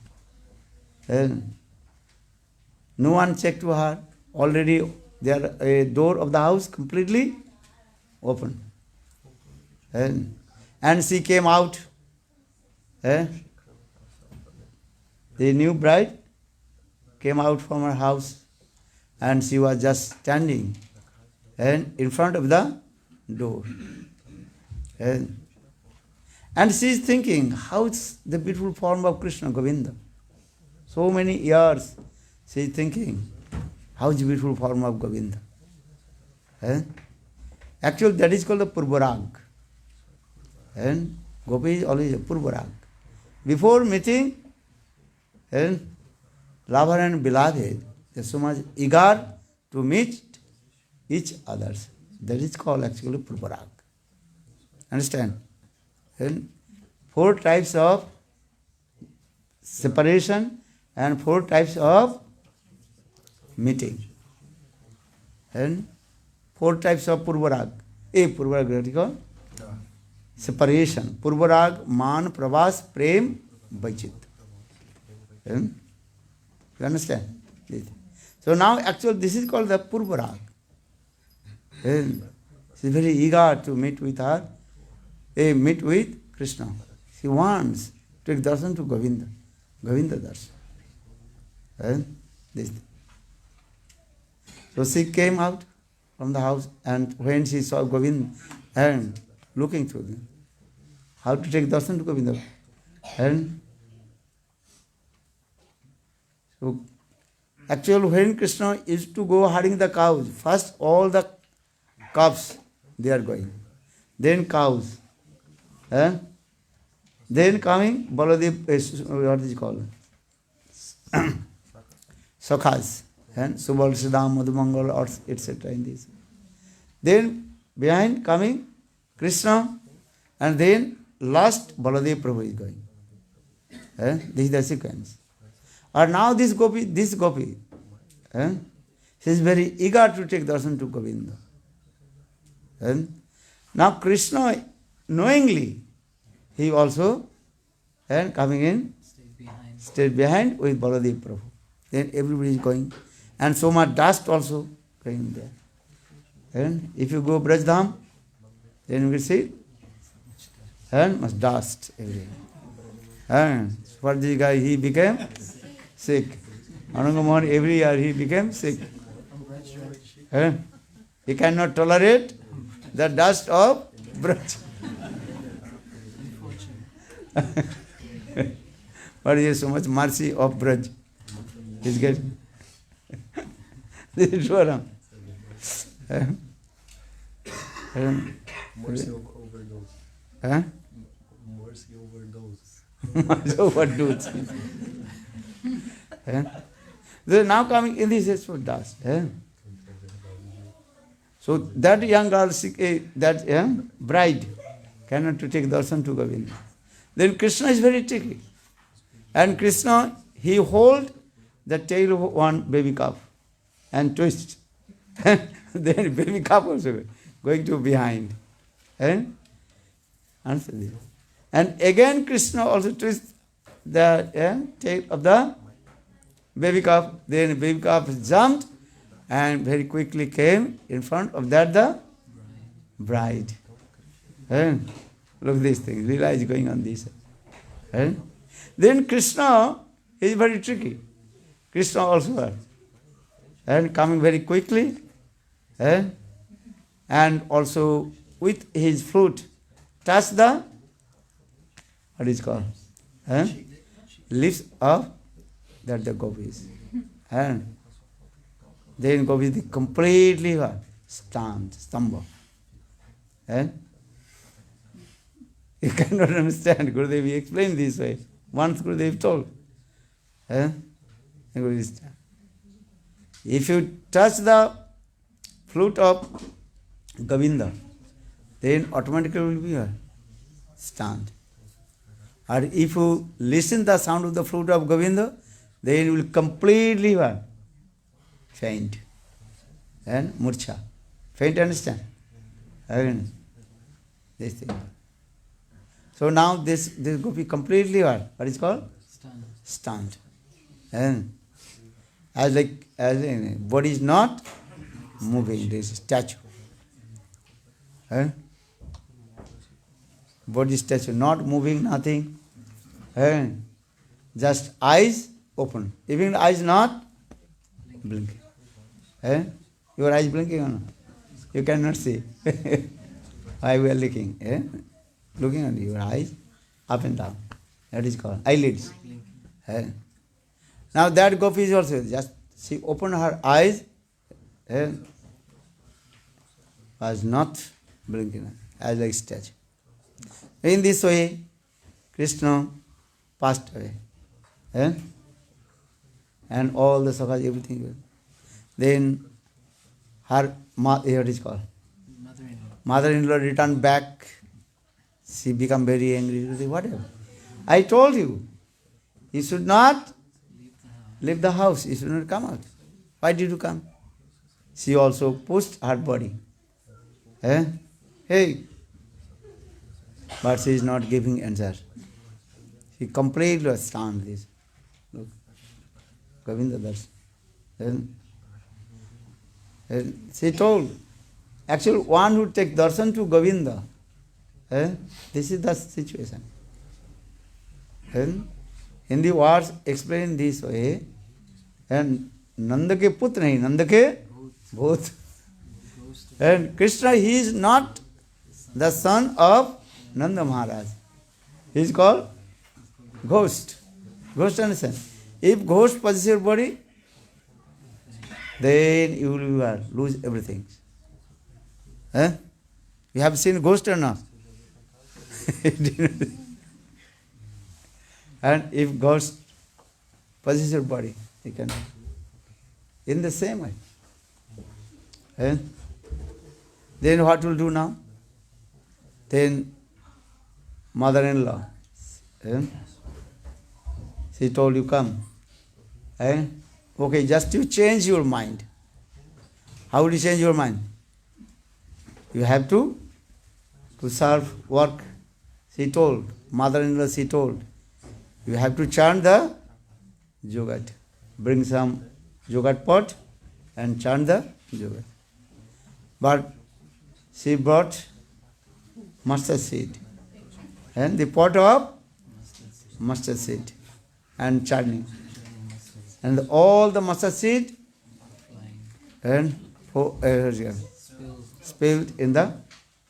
No one checked to her. Already the door of the house completely open. And she came out. The new bride came out from her house and she was just standing in front of the door. And she is thinking, how is the beautiful form of Krishna, Govinda? So many years she is thinking, how is the beautiful form of Govinda? Actually, that is called the Purvarag. And Gopi is always a Purvarag. Before meeting, lover and beloved, they are so much eager to meet each other. That is called actually Purvarag. Understand? And 4 types of separation and 4 types of meeting. And 4 types of Purvarag. Purvarag, what is called? Separation. Purvarag, Man, Pravas, Prem, Vaichit. You understand? So now actually this is called the Purvarag. She is very eager to meet with her. Meet with Krishna. She wants to take darshan to Govinda. Govinda darshan. So she came out from the house, and when she saw Govinda and looking through them, how to take darshan to Govinda. And so actually when Krishna used to go herding the cows, first all the calves they are going, then cows. Then coming Baladev, what is it called? Sakhas, Subal, Siddham, Madhumangal, etc. in this. Then behind coming Krishna, and then last Baladev Prabhu is going. This is the sequence. And now this Gopi, she is very eager to take darshan to Govinda. Now Krishna, knowingly, he also coming in, stayed behind with Baladev Prabhu. Then everybody is going. And so much dust also going there. And if you go Brajdham, then you will see, and must dust every. And for this guy, he became sick. Anangamohan, every year he became sick. And he cannot tolerate the dust of Braj. But he has so much mercy of Braj. He's getting. This is Swaram. Mercy overdose. Huh? Mercy overdose. Mercy overdose. They are now coming in this is for dust. So that young girl, that bride, cannot to take darshan to Govinda. Then Krishna is very tricky. And Krishna, he hold the tail of one baby calf and twist. Then baby calf also going to behind. Answer this. And again Krishna also twists the tail of the baby calf. Then baby calf jumped and very quickly came in front of that the bride. Look this thing, Leela is going on this. Then Krishna is very tricky. Krishna also and coming very quickly and also with his flute touch the, what is called? Lips of that the gopis. And then gopis completely stunned, stumble. You cannot understand. Gurudev explained this way. Once Gurudev told. If you touch the flute of Govinda, then automatically will be stunned. Or if you listen the sound of the flute of Govinda, then you will completely faint. And murcha. Faint, understand? This thing. So now this gopi completely what is called? Stunned. And as body is not moving, this statue. Body statue not moving, nothing. Just eyes open. Even eyes not blinking. Your eyes blinking or not? You cannot see. Why we are looking? Looking at your eyes up and down. That is called eyelids. Now that gopi is also just she opened her eyes was not blinking as like statue. In this way, Krishna passed away. And all the sakhas, everything. Then her what is called? Mother-in-law returned back. She became very angry. Whatever. I told you, you should not leave the house. You should not come out. Why did you come? She also pushed her body. Hey. But she is not giving answer. She completely stunned this. Look. Govinda darshan. And she told, actually one who take darshan to Govinda, this is the situation. And in the words explained this way, and Nanda ke putra nahi, Nanda ke bhut. And Krishna, he is not the son of Nanda Maharaj. He is called ghost. Ghost, understand? If ghost possesses your body, then you will lose everything. You have seen ghost or not? And if ghost possesses your body, you can. In the same way. Then what will do now? Then mother-in-law, she told you come. Okay, just you change your mind. How will you change your mind? You have to serve, work. She told, mother-in-law she told, you have to chant the Jogat. Bring some Jogat pot and chant the Jogat. But she brought mustard seed. And the pot of mustard seed and churning. And all the mustard seed and spilled in the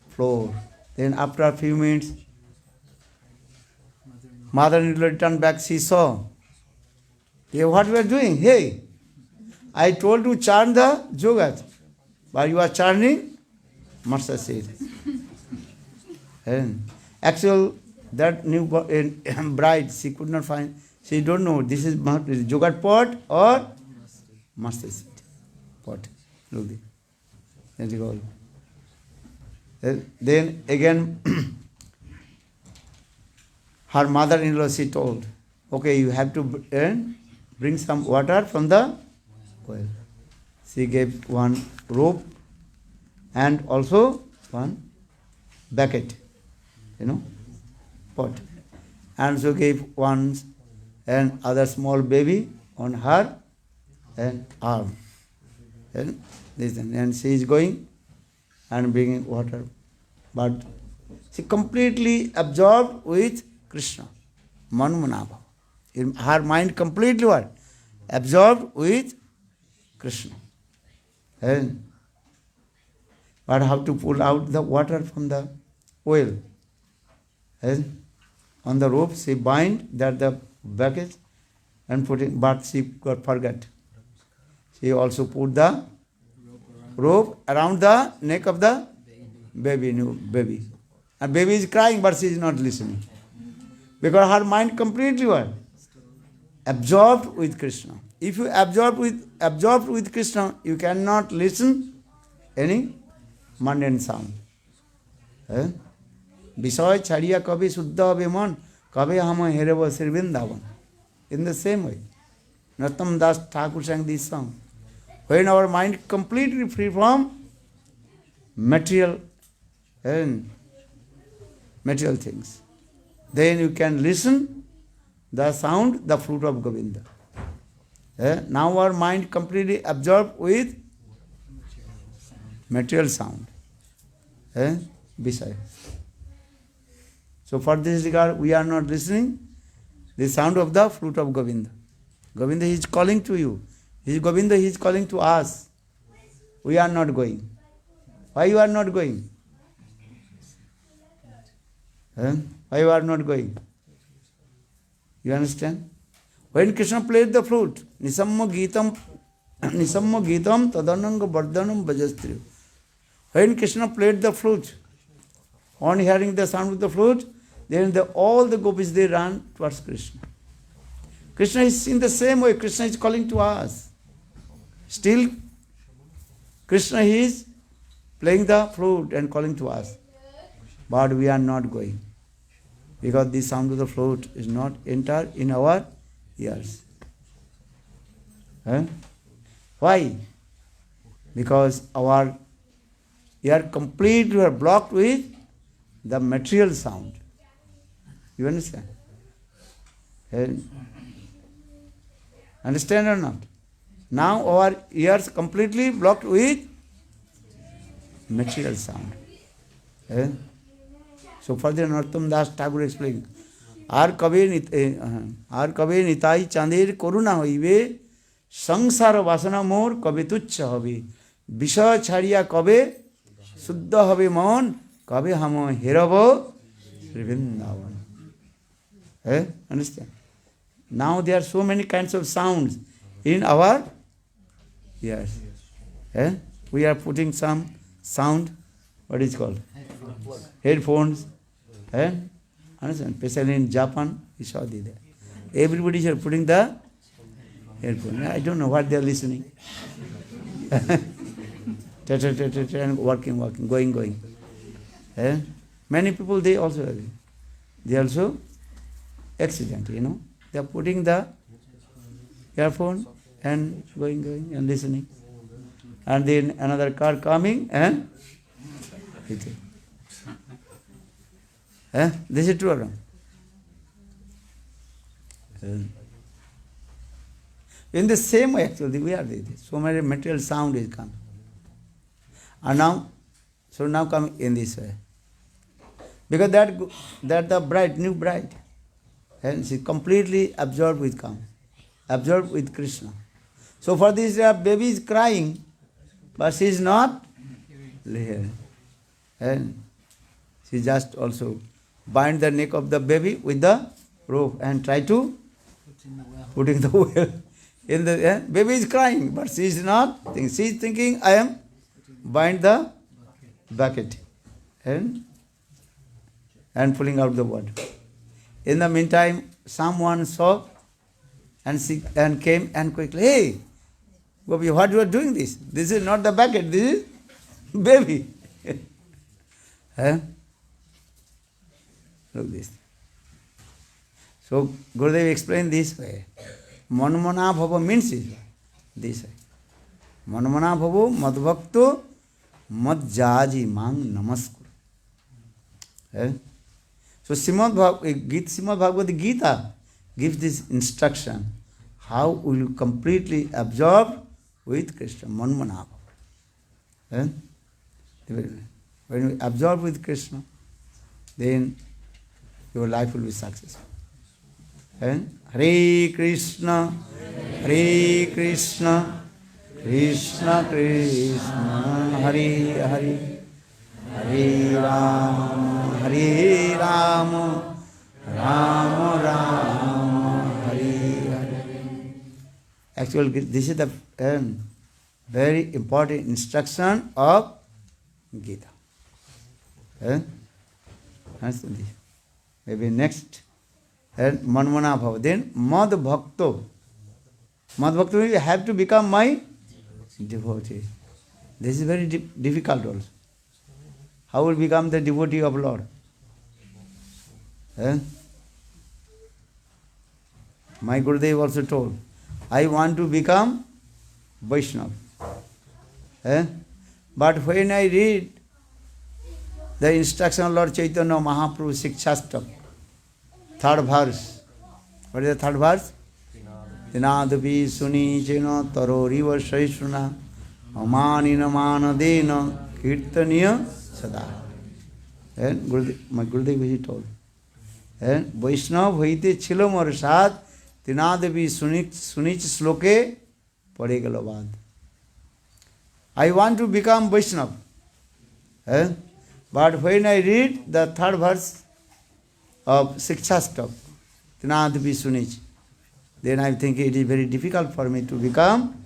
floor. Then after a few minutes, mother-in-law returned back, she saw. Hey, what we are doing? Hey, I told you churn the yogurt, but you are churning mustard seed. And actual that new bride, she could not find. She don't know this is yogurt pot or mustard seed pot. Look there. Then again, her mother-in-law, she told, okay, you have to bring some water from the well. She gave one rope and also one bucket, pot. And so gave one and other small baby on her and arm. And she is going and bringing water. But she completely absorbed with Krishna. Manmanabha. Her mind completely what? Absorbed with Krishna. And but how to pull out the water from the well? And on the rope she bind that the bucket and put it, but she got forget. She also put the rope around the neck of the new baby. And baby is crying, but she is not listening. Because her mind completely what? Absorbed with Krishna. If you absorbed with Krishna, you cannot listen any mundane sound. Visay chariya kabe suddha habe man, kabe hama hereva Sri Vrindavan. In the same way, Nattam Das Thakur sang this song. When our mind completely free from material things, then you can listen the sound, the fruit of Govinda. Now our mind completely absorbed with material sound. Beside. So for this regard, we are not listening the sound of the fruit of Govinda. Govinda is calling to you. Govinda is calling to us. We are not going. Why you are not going? Why you are not going? You understand? When Krishna played the flute, nisamma gitam tadananga vardhanam bhajastriyo. When Krishna played the flute, on hearing the sound of the flute, then all the gopis, they ran towards Krishna. Krishna is in the same way. Krishna is calling to us. Still, Krishna is playing the flute and calling to us. But we are not going. Because the sound of the flute is not enter in our ears. Why? Because our ear completely blocked with the material sound. You understand? Understand or not? Now our ears completely blocked with material sound. So further Narottam Das Thakur explained, Ar kabe nitai chandir koruna hoibe, sangsara vasana mor kabe tuchcha hobe, visha chariya kabe suddha hobe mon, kabe hamo heravo Sri Vrindavan. Understand? Now there are so many kinds of sounds in our ears. We are putting some sound, what is called? Headphones. Understand? Especially in Japan, we saw there. Everybody is putting the headphone. I don't know what they are listening. And working, going. Many people, they also accident, They are putting the earphone and going and listening. And then another car coming and hitting. This is true or wrong? In the same way, actually, we are there. So many material sound is coming. And now, so now coming in this way. Because that the bride, new bride. And she completely absorbed with Kama, absorbed with Krishna. So for this baby is crying, but she is not here. And she just also bind the neck of the baby with the rope and try to put in the well. In the baby is crying, but she is not thinking. She is thinking, I am bind the bucket and pulling out the water. In the meantime, someone saw and came and quickly, hey, Gopi, what you are doing this? This is not the bucket, this is baby. Look this. So Gurudev explained this way. Manmana bhava means this way. Manmana bhava madbhakto madjaji mang namaskar. So Srimad-Bhagavatam gives this instruction. How will you completely absorb with Krishna? Manmana bhava. When you absorb with Krishna, then your life will be successful. Hare Krishna, Krishna Krishna, Hare Hare, Hare Rama, Rama Rama, Hare Hare. Actually, this is the very important instruction of Gita. Maybe next. And manmana bhava. Then mad bhakto. Mad bhakto means you have to become my devotee. This is very difficult also. How will become the devotee of Lord? My Gurudev also told, I want to become Vaishnava. But when I read the instruction of Lord Chaitanya Mahaprabhu Sikshastak, third verse. What is the third verse? Tinadapi suni chena taroriva shaishuna amanina manadena kirtaniya sada. And my Gurudev he told. And Vaishnava hoite chilo mor sad tinadapi sunich sloke pade gelo bad. I want to become Vaishnava. But when I read the third verse of Sikshastak, Tinadapi Sunich, then I think it is very difficult for me to become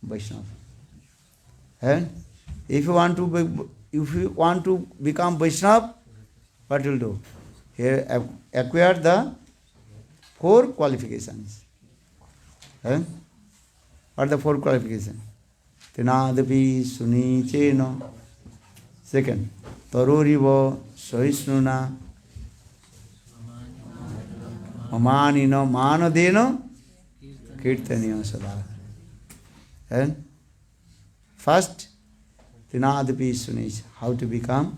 Vaishnava. And if you want to become Vaishnava, what will do? Here acquire the 4 qualifications. What are the 4 qualifications? Tinadapi Sunichena. Second, Taroriva Sahisnuna Amanina Manadena Kirtaniya Sada. And first, Tinadapi Sunich, how to become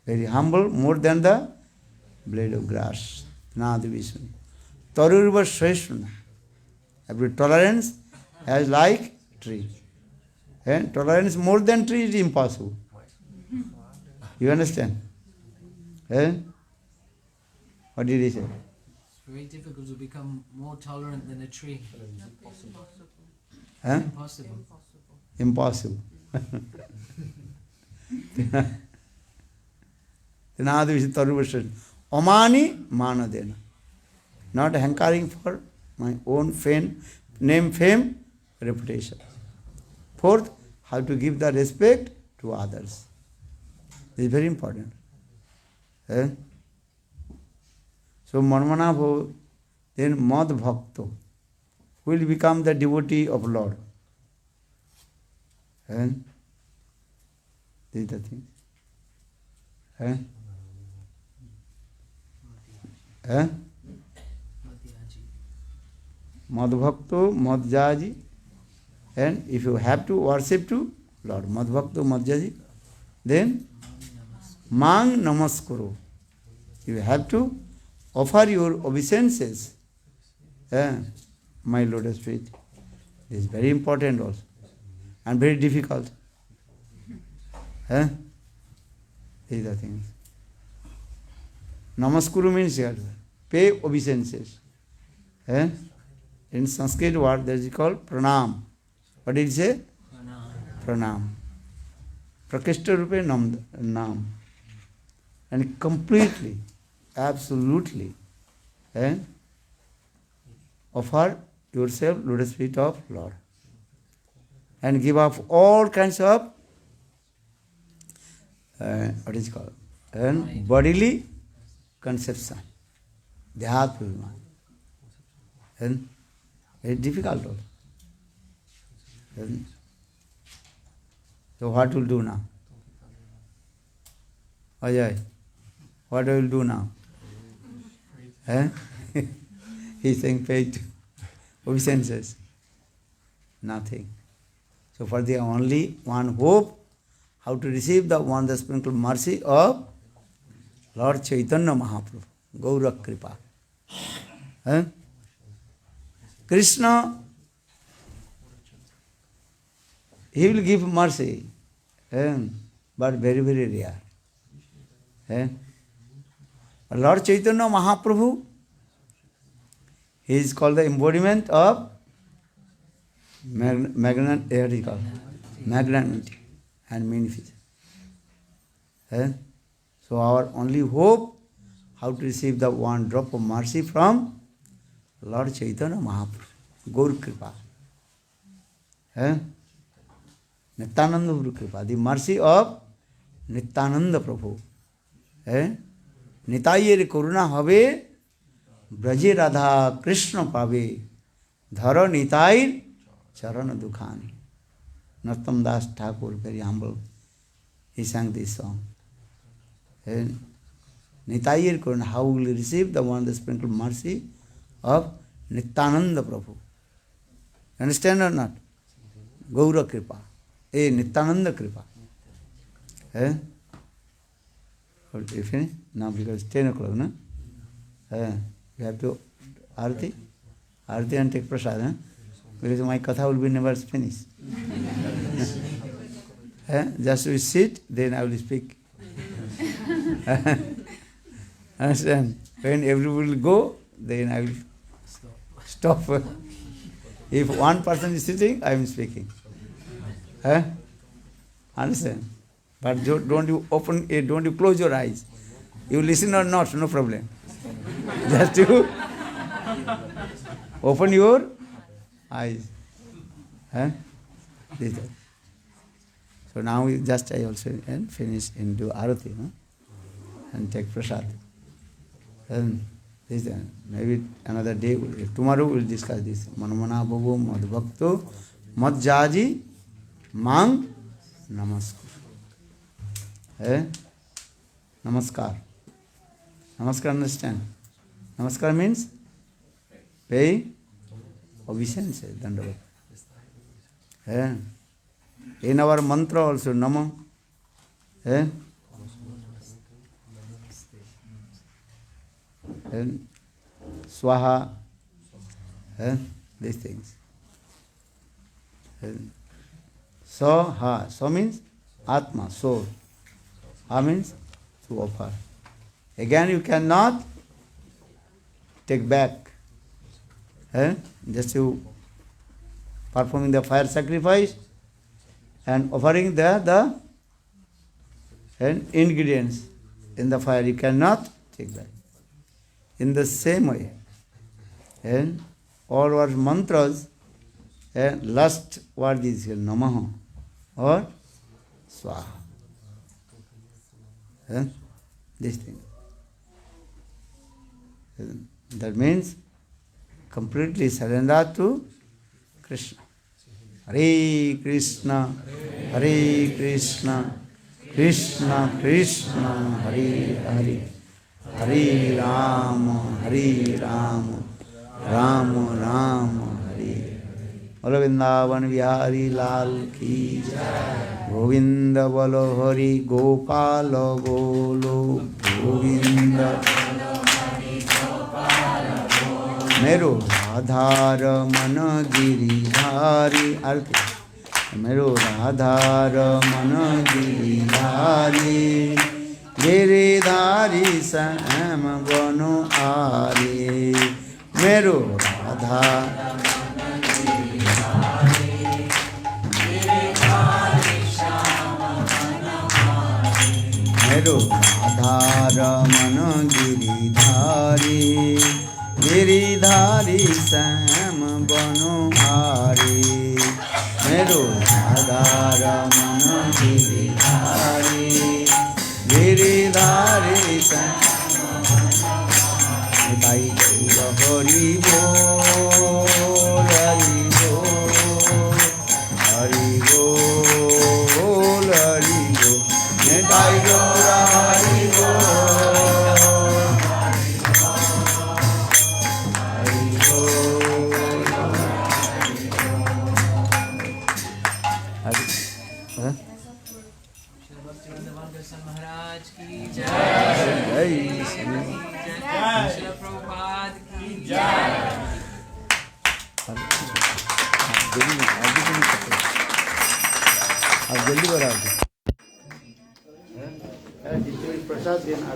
very humble, more than the blade of grass. Tinadapi Sunich. Taroriva Sahisnuna. Every tolerance as like tree. And tolerance more than tree is impossible. You understand? What did he say? It's very difficult to become more tolerant than a tree. Impossible. Impossible. Amani manadena. Not hankering for my own fame, name, fame, reputation. Fourth, how to give the respect to others. This is very important. So manmana bhava, then mad bhakto will become the devotee of Lord. This is the thing. Mad bhakto, madhyaji. And if you have to worship to Lord, mad bhakto, madhyaji, then mang namaskaro. You have to offer your obeisances. My lotus feet. This is very important also. And very difficult. These are things. Namaskuru means here, pay obeisances. In Sanskrit word that is called pranam. What did it say? Pranam. Prakishta rupe nam. And completely, absolutely, offer yourself lotus feet of Lord. And give up all kinds of what is called bodily conception. Adhyatmika. And it's difficult also. So what will do now? Ajay, what will do now? He's saying pay obeisances. Nothing. So for the only one hope, how to receive the one sprinkled mercy of Lord Chaitanya Mahaprabhu, Gaura Kripa. Krishna, he will give mercy, but very, very rare. Lord Chaitanya Mahaprabhu, he is called the embodiment of magnanimity and magnificence. So our only hope, how to receive the one drop of mercy from Lord Chaitanya Mahaprabhu, Gaur Kripa. Nityananda Guru Kripa, the mercy of Nityananda Prabhu. Nitayere Karuna Habe, Braje Radha Krishna Pave, Dhara Nitayir Charana Dukhani. Narottam Das Thakur, very humble, he sang this song. Nitayir Karuna, how will you receive the one, the sprinkled mercy of Nityananda Prabhu? Understand or not? Gaura Kripa. Nityananda Kripa. You finish? Now because it's 10 o'clock, no? You have to Arati and take prasad, because my katha will be never finished. Just we sit, then I will speak. Understand? When everyone will go, then I will stop. If one person is sitting, I am speaking. Understand? But don't you close your eyes. You listen or not, no problem. Just you open your eyes. So now I also finish and do arati, and take prasad. And maybe another day, tomorrow we'll discuss this. Manamana Babu Madhbhakto Madjaji Mang Namaskar. Namaskar. Namaskar, understand? Namaskar means pay obeisance, dandavat. In our mantra also, Nama. Swaha. These things. So means Atma, soul. Ha means to offer. Again you cannot take back. Just you performing the fire sacrifice and offering the ingredients in the fire, you cannot take back. In the same way, all our mantras, last word is here, Namaha or Swaha. This thing. That means completely surrender to Krishna. Hare Krishna, Hare Krishna, Krishna Krishna, Hare Hare, Hare Rama, Hare Rama, Rama Rama, Hare Hare. Vrindavana Vihari Lal ki jai. Govinda Balo Hari Gopala Golo Govinda Mero Radhara Mana Giridhari Arti Mero Radhara Mana Giridhari Giridhari Sama मेरो राधा मेरो राधा रमन गिरिधारी गिरिधारी श्याम बनोहारी मेरो राधा रमन गिरिधारी गिरिधारी निताई गौर हरि बोल हरि बोल हरि बोल हरि बोल निताई गौर हरि बोल हरि बोल Shri Bhakti Maharaj ki jai. जय Shri Prabhupada ki jai. आप जल्दी बना प्रसाद देना